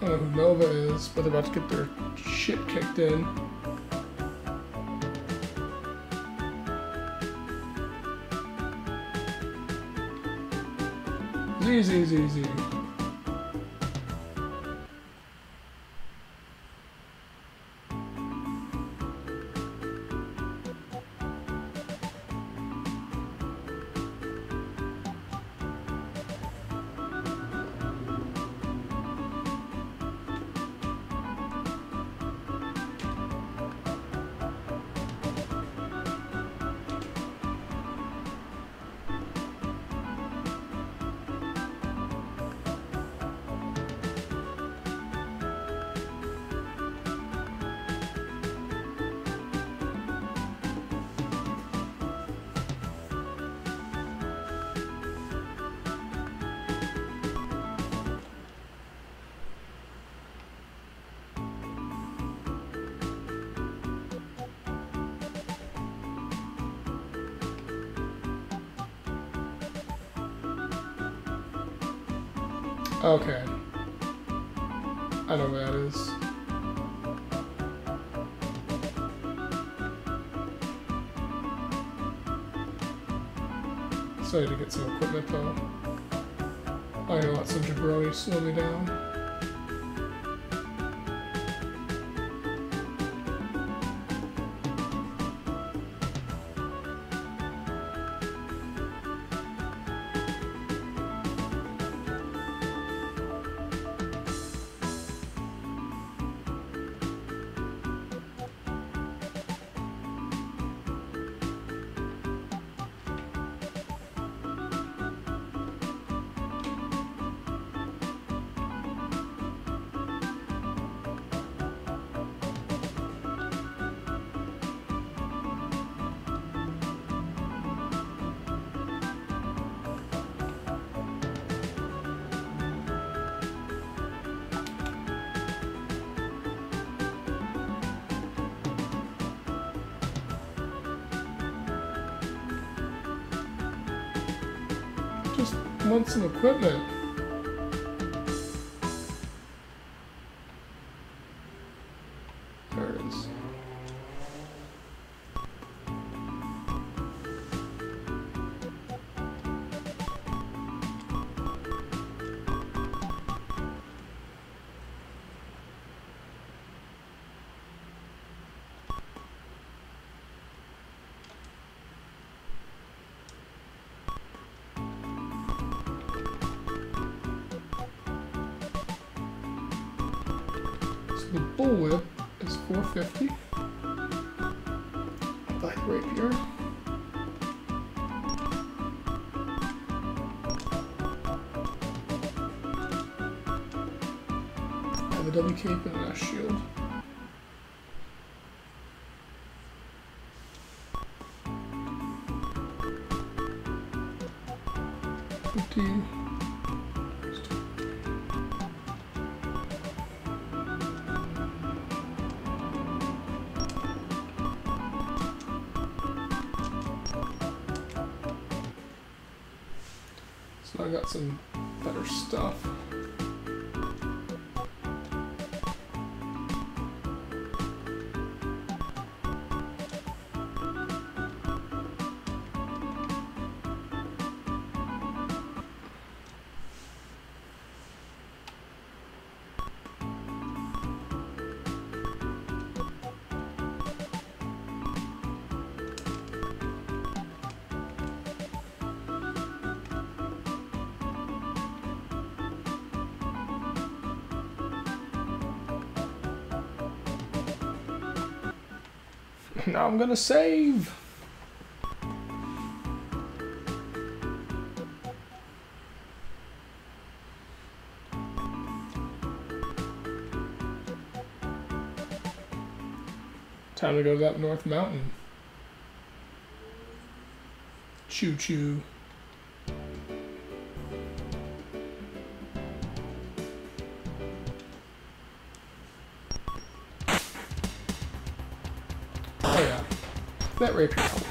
I don't know who Nova is, but they're about to get their shit kicked in. Z. Okay. I know where that is. So I need to get some equipment though. I gotta let some jabroni slow me down. Just want some equipment. There it is. The bullwhip is 450. Light rapier. I have a double cape and a shield. So I got some better stuff. Now I'm gonna save. Time to go to that North Mountain. Choo choo. Oh yeah, that rapier helped.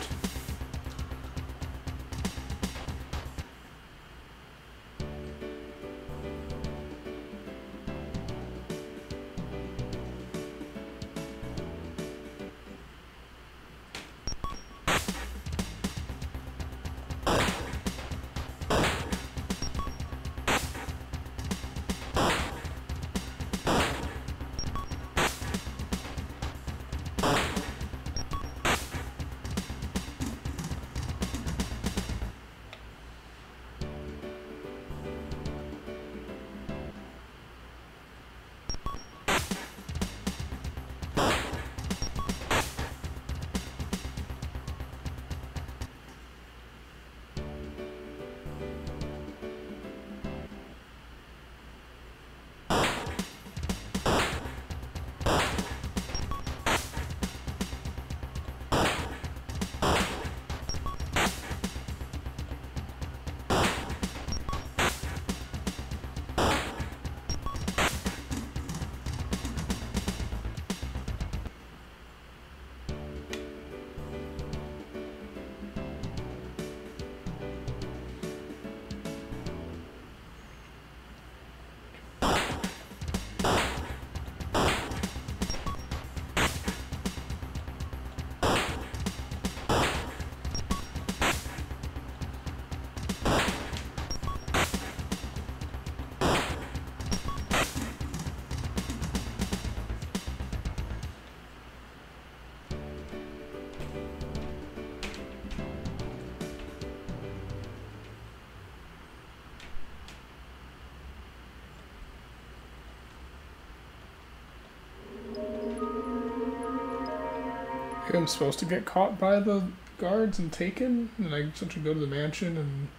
I'm supposed to get caught by the guards and taken, and I essentially go to the mansion and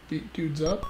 beat dudes up.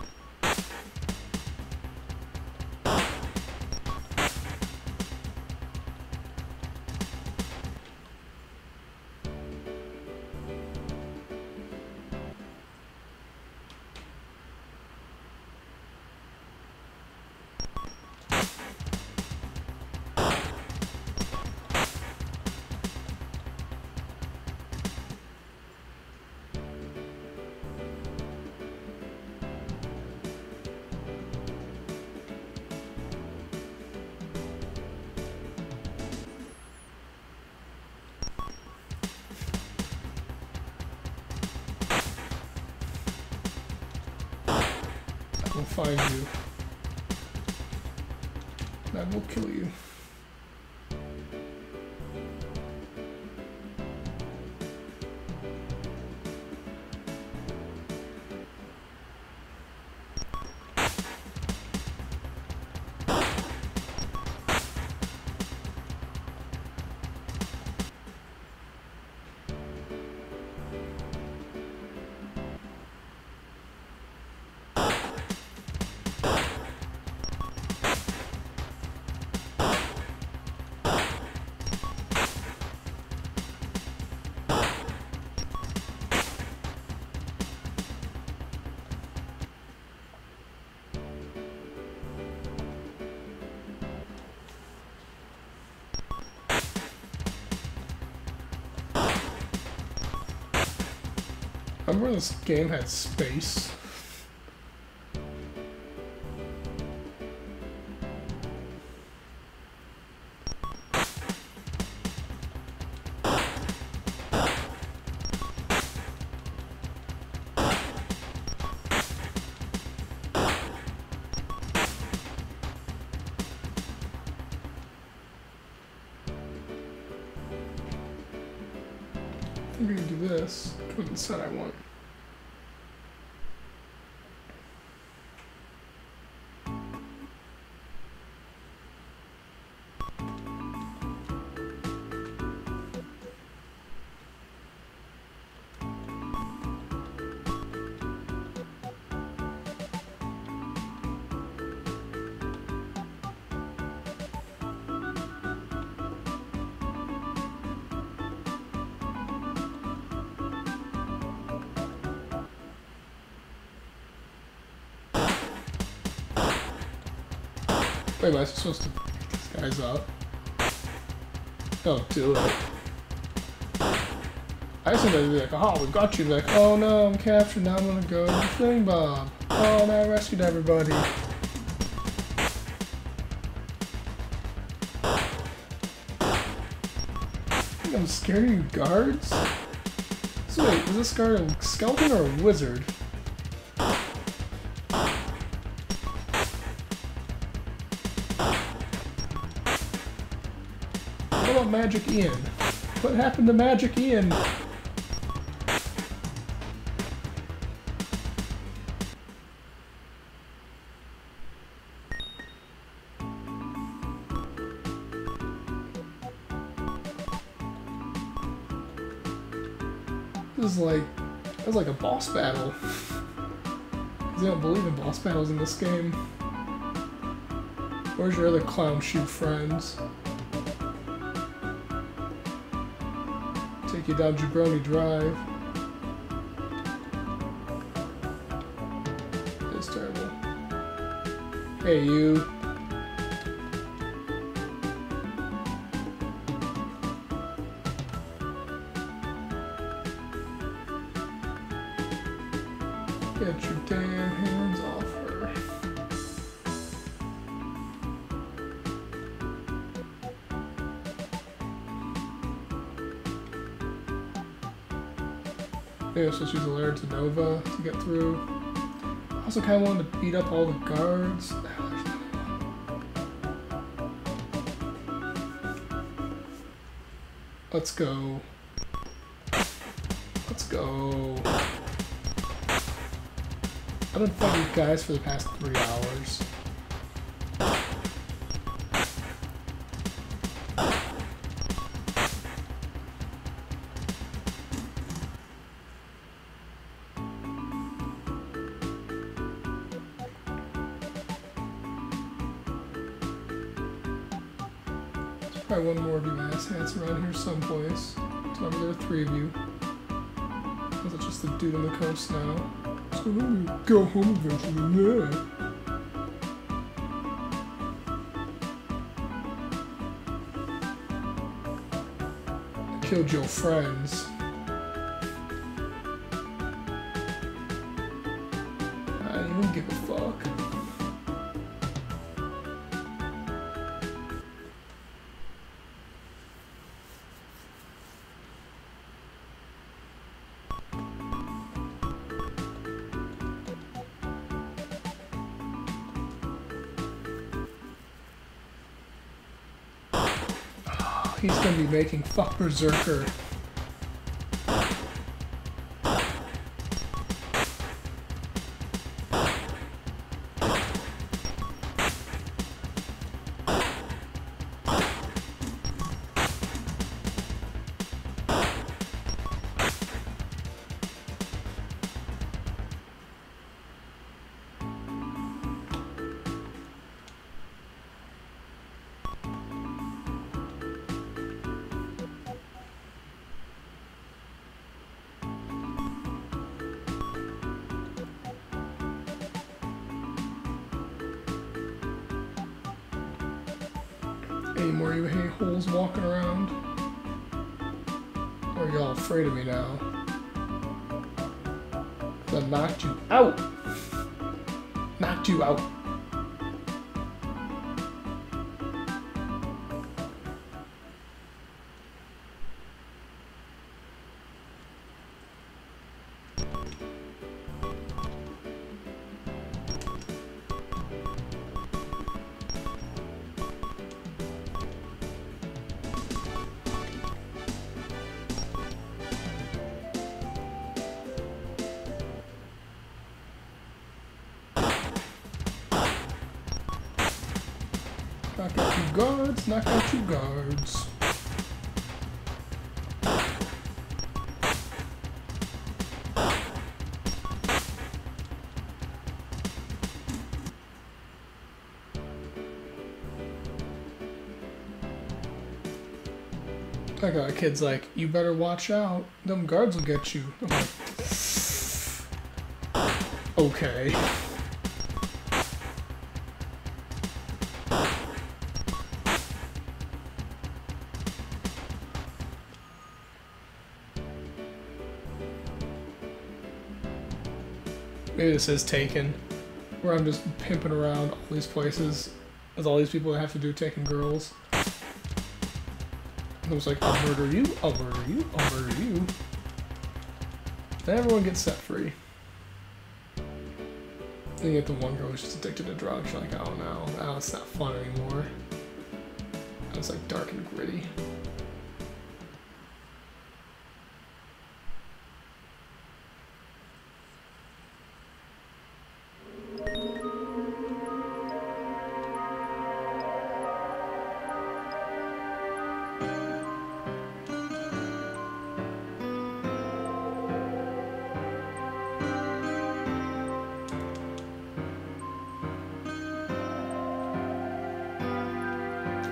I will find you. And I will kill you. Remember this game had space? I'm gonna do this. What the set I want. Wait, am I supposed to pick these guys up? Don't do it. I assume they'd be like, aha, we got you. Like, oh no, I'm captured, now I'm gonna go to the thing bomb. Oh, now I rescued everybody. I think I'm scared of you guards? So wait, is this guard a skeleton or a wizard? What about Magic Ian? What happened to Magic Ian? This is like, that's like a boss battle. I don't believe in boss battles in this game. Where's your other clown shoe friends? Take you down Jabroni Drive. It's terrible. Hey, you. Get your damn hands off her. Maybe I'm supposed to use the Lair to Nova to get through. I also kind of wanted to beat up all the guards. Let's go. Let's go. I've been fighting these guys for the past 3 hours. Probably one more of you asshats around here someplace. Tell me there are 3 of you. Is it just the dude on the coast now? So I'm gonna go home eventually, yeah. Killed your friends. I don't even give a fuck. He's gonna be making fuck Berserker. Any more of you hay-holes walking around? Or are y'all afraid of me now? I knocked you out! Knocked you out! Knock out 2 guards, knock out 2 guards. I got kids like, you better watch out, them guards will get you. I'm like, okay. Maybe this is Taken, where I'm just pimping around all these places with all these people that have to do taking girls. And I was like, I'll murder you, I'll murder you, I'll murder you. Then everyone gets set free. Then you get the one girl who's just addicted to drugs. You're like, oh no, oh, it's not fun anymore. It's like dark and gritty.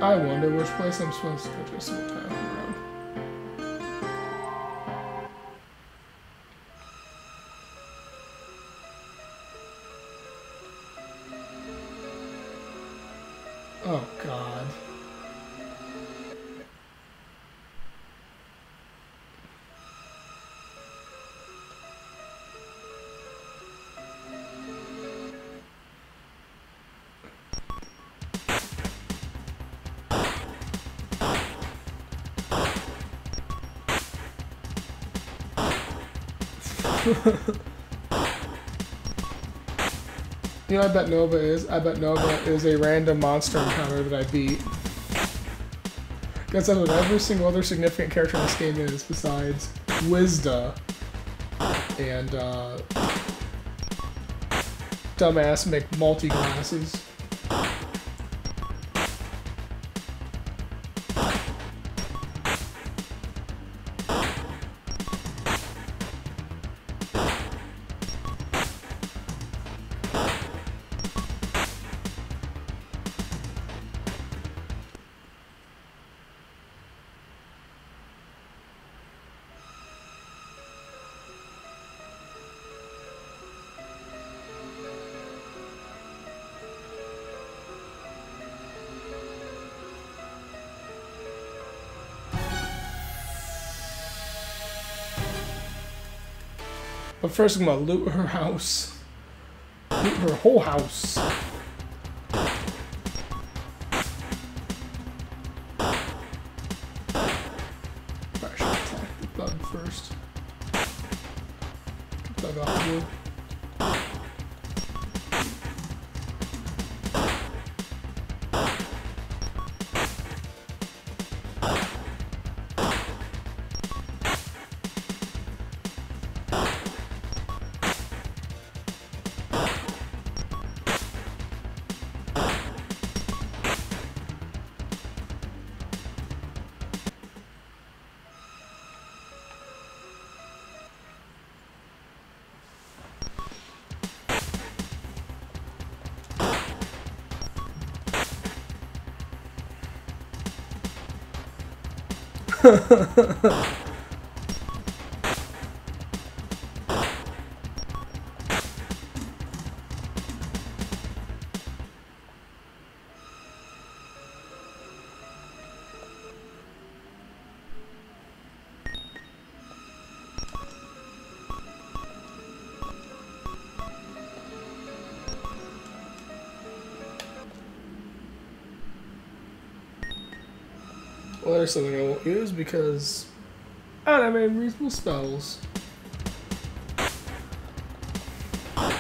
I wonder which place I'm supposed to go to, so we'll pass around. Oh God. You know what I bet Nova is? I bet Nova is a random monster encounter that I beat. That's what every single other significant character in this game is, besides Wizda and dumbass McMulti-glasses. But first I'm gonna loot her house. Loot her whole house. Probably should attack the bug first. Bug off the wood. Well, there's something I won't use because I don't have any reasonable spells. I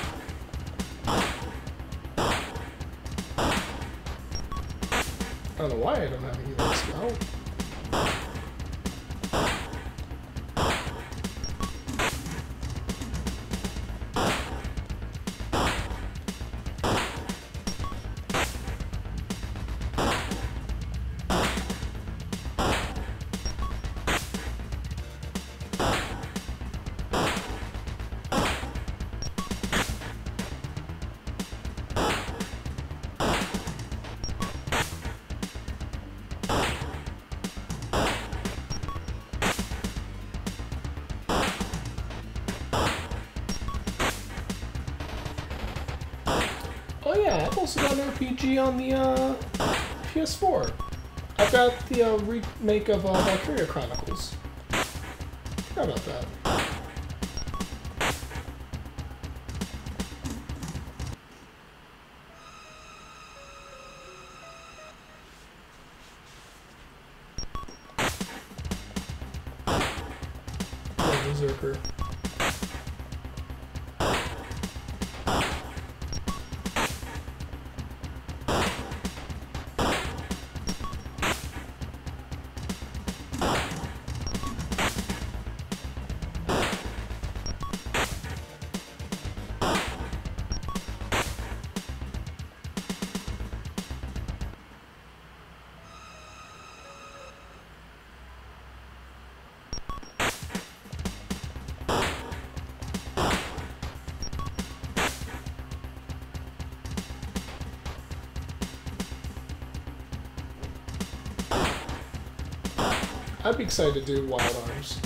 don't know why I don't have a healing spell. Oh yeah, I've also got an RPG on the PS4. I've got the remake of Valkyria Chronicles. Forgot about that. Oh, Berserker. I'd be excited to do Wild Arms.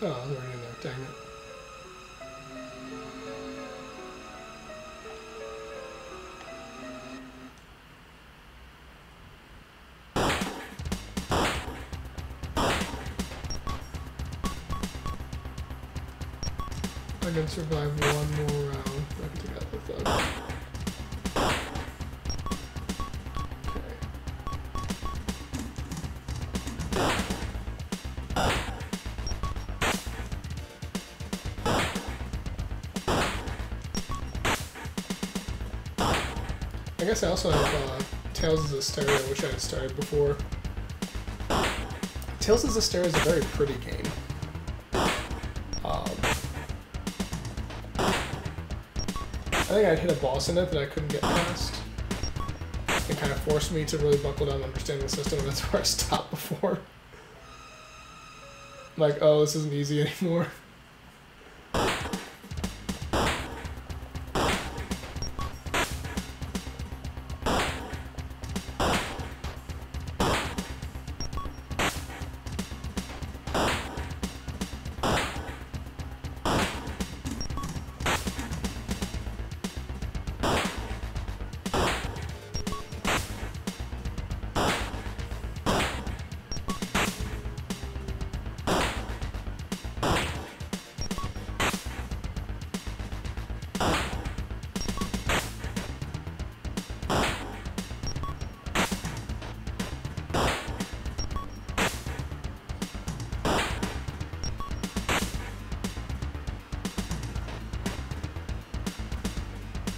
Oh, they're already in there, dang it. I can survive one more round. I can take out the thug. I guess I also have Tales of Zestiria, which I had started before. Tales of Zestiria is a very pretty game. I think I'd hit a boss in it that I couldn't get past. It kind of forced me to really buckle down and understand the system, and that's where I stopped before. Like, oh, this isn't easy anymore.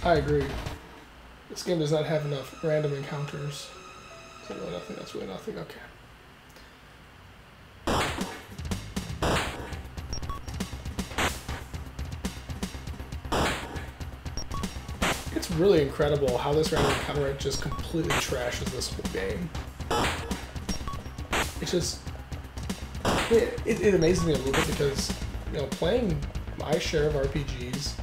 I agree. This game does not have enough random encounters. Is that really nothing? That's really nothing. Okay. It's really incredible how this random encounter rate just completely trashes this whole game. It's just... It amazes me a little bit because, you know, playing my share of RPGs,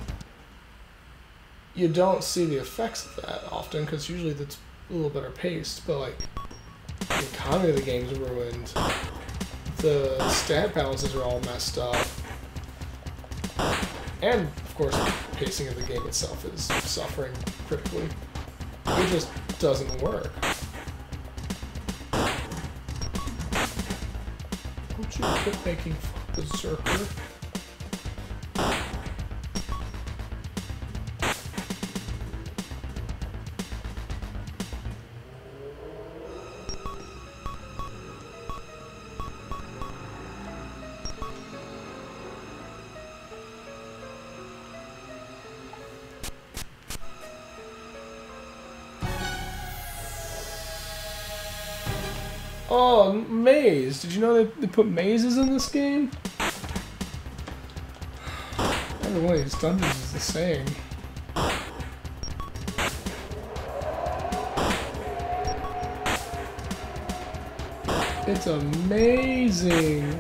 you don't see the effects of that often because usually that's a little better paced, but like the economy of the game's ruined, the stat balances are all messed up, and of course the pacing of the game itself is suffering critically. It just doesn't work. Don't you quit making fun of Berserker? Oh, maze! Did you know they put mazes in this game? Every one of these dungeons is the same. It's amazing!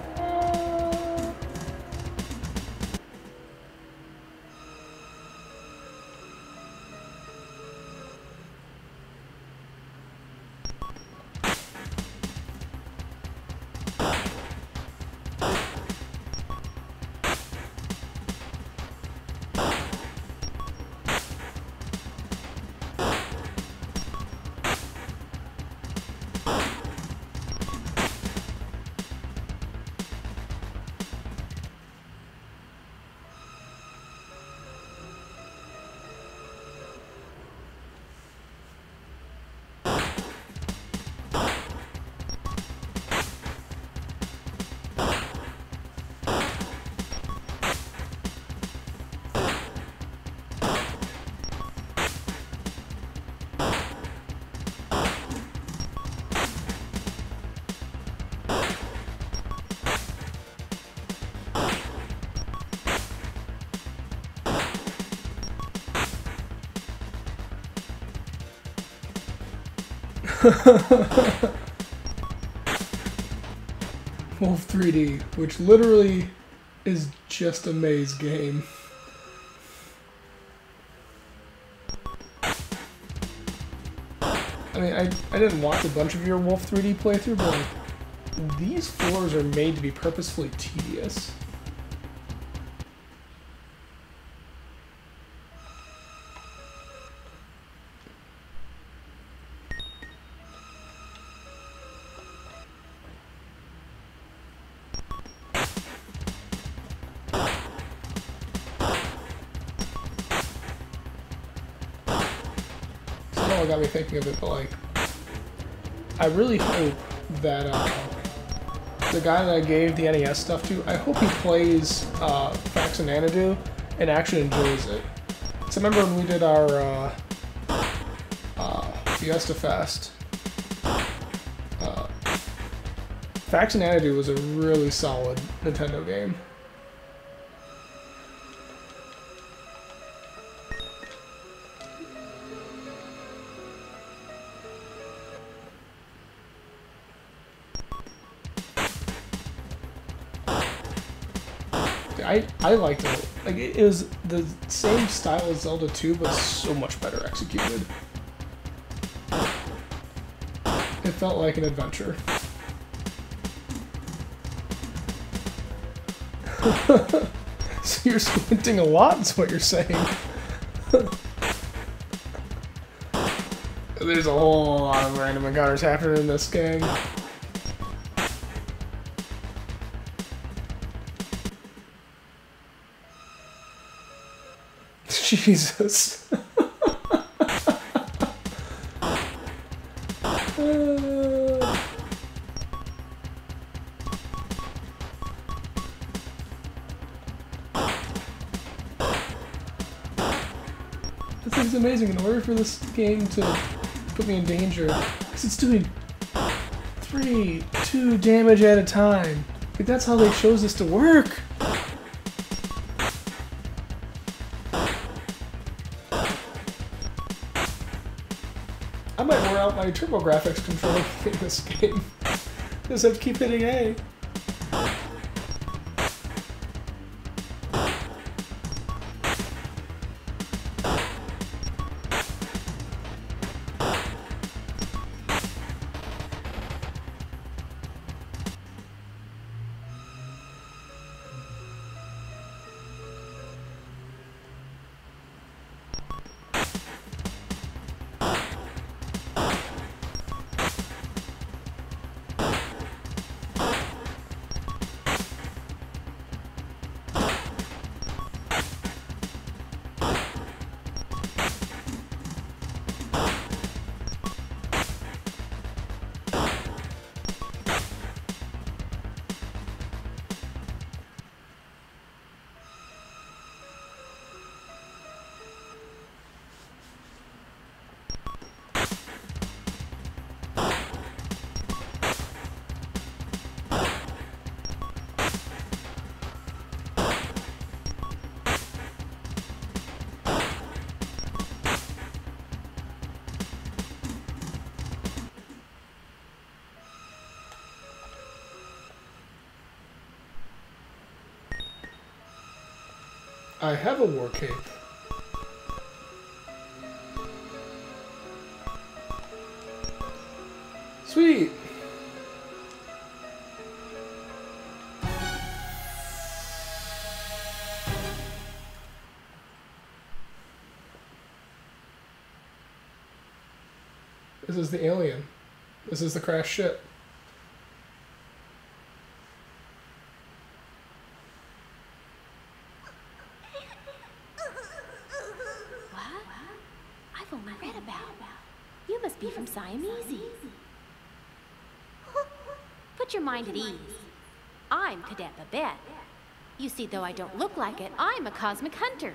Wolf 3D, which literally is just a maze game. I mean, I didn't watch a bunch of your Wolf 3D playthrough, but like, these floors are made to be purposefully tedious. Got me thinking of it, but like, I really hope that the guy that I gave the NES stuff to, I hope he plays Facts and Anadu and actually enjoys it. So I remember when we did our Fiesta Fest, Facts and Anadu was a really solid Nintendo game. I liked it. Like, it was the same style as Zelda 2, but so much better executed. It felt like an adventure. So you're squinting a lot, is what you're saying. There's a whole lot of random encounters happening in this game. Jesus. This thing's amazing. In order for this game to put me in danger, because it's doing 2 damage at a time. Like, that's how they chose this to work. I might wear out my TurboGrafx controller in this game. Just have to keep hitting A. I have a war cape. Sweet! This is the alien. This is the crashed ship. Put your mind at ease. I'm Cadet Babette. You see, though I don't look like it, I'm a cosmic hunter.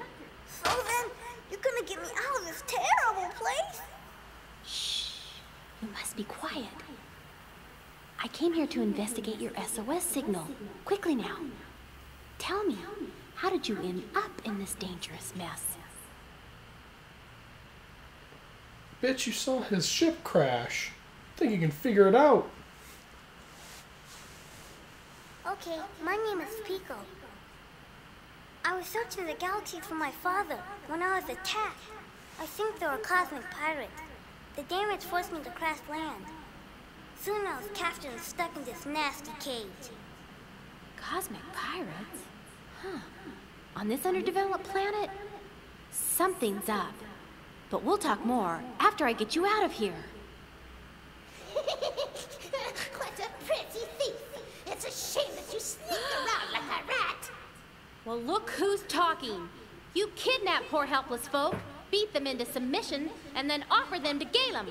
So then, you're gonna get me out of this terrible place? Shh. You must be quiet. I came here to investigate your SOS signal. Quickly now. Tell me, how did you end up in this dangerous mess? Bitch, you saw his ship crash. I think you can figure it out. Okay, my name is Pico. I was searching the galaxy for my father when I was attacked. I think they were cosmic pirates. The damage forced me to crash land. Soon I was captured and stuck in this nasty cage. Cosmic pirates? Huh. On this underdeveloped planet? Something's up. But we'll talk more after I get you out of here. What a pretty thief! It's a shame that you sneaked around like a rat! Well, look who's talking. You kidnap poor helpless folk, beat them into submission, and then offer them to Galen.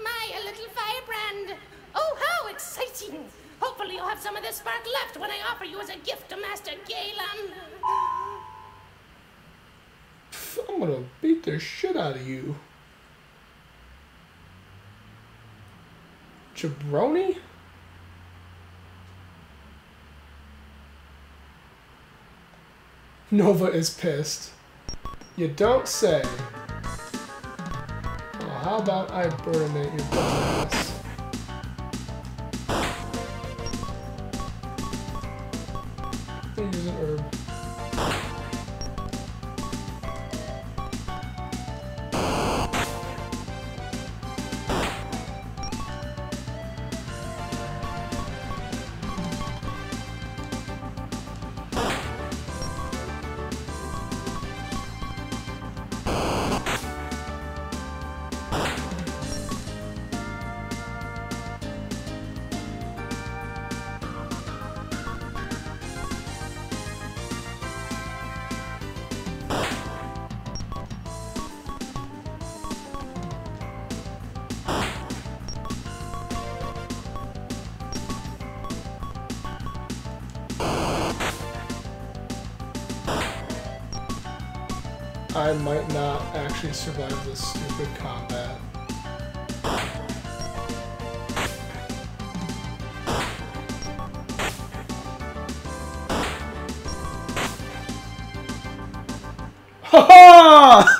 My, a little firebrand. Oh, how exciting! Hopefully you'll have some of this spark left when I offer you as a gift to Master Galen. I'm gonna beat the shit out of you. Jabroni? Nova is pissed. You don't say. Well, how about I burninate your dumbass? Use an herb. I might not actually survive this stupid combat. Ha ha!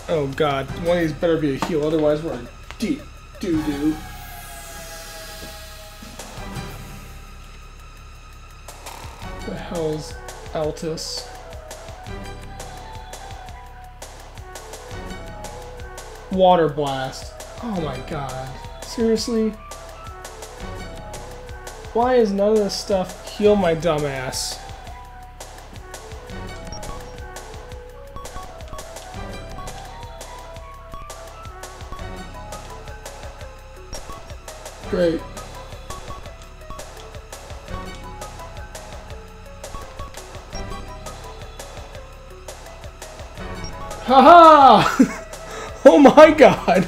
Oh god, one of these better be a heal, otherwise we're in deep doo-doo. The hell's Altus? Water Blast. Oh my god. Seriously? Why is none of this stuff heal my dumbass? Great. Haha! Oh my god!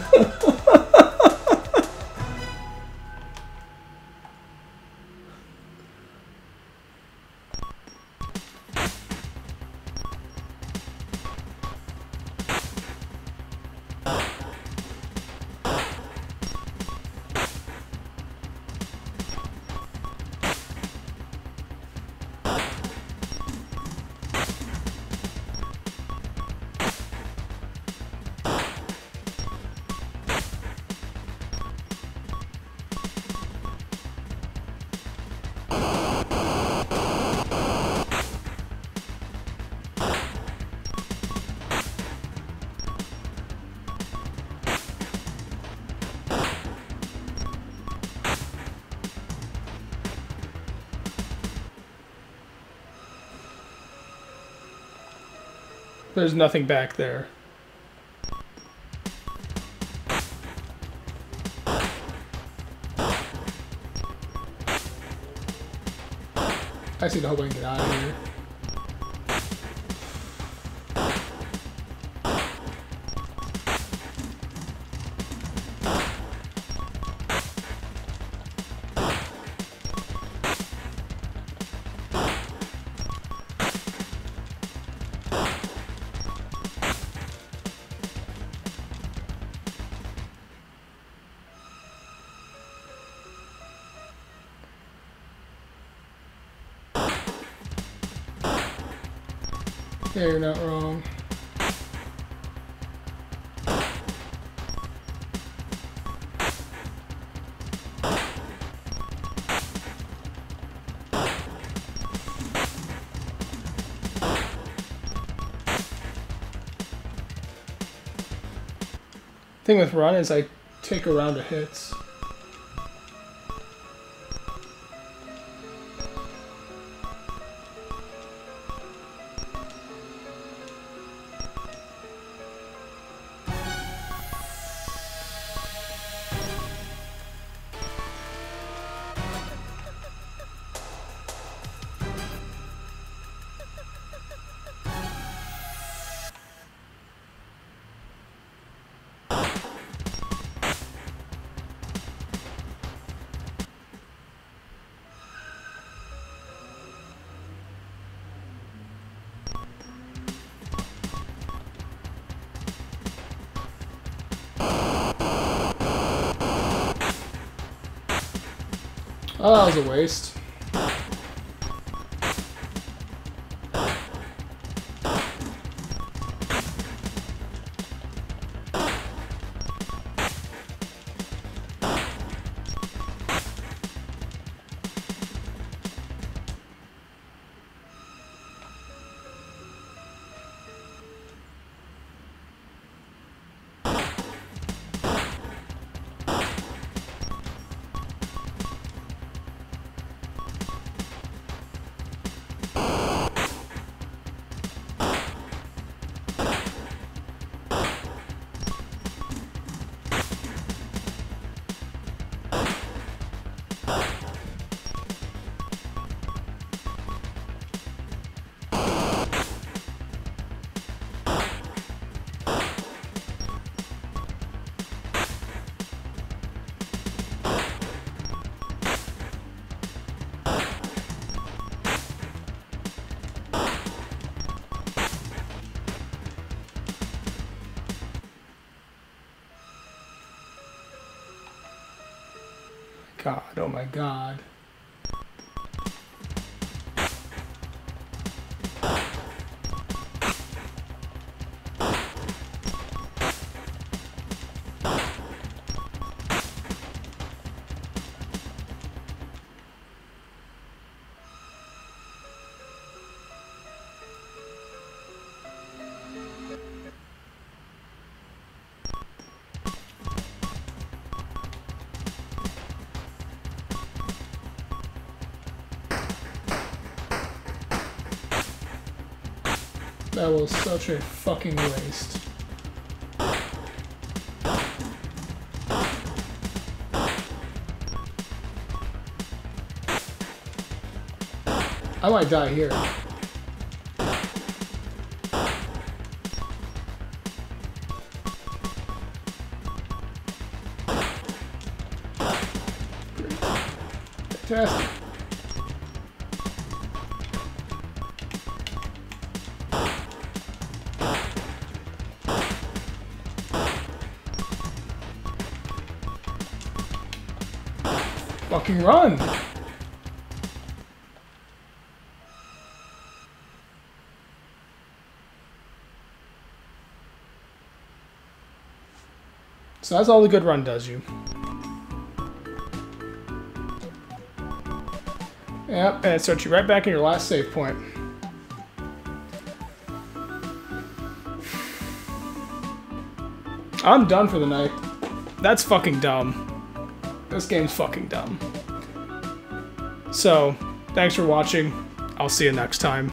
There's nothing back there. I see the hope I can get out of here. Yeah, you're not wrong. Thing with run is I take a round of hits. Oh, that was a waste. god, oh my god. That was such a fucking waste. I might die here. Fantastic. Fucking run! So that's all the good run does you. Yep, and it starts you right back in your last save point. I'm done for the night. That's fucking dumb. This game's fucking dumb. So, thanks for watching. I'll see you next time.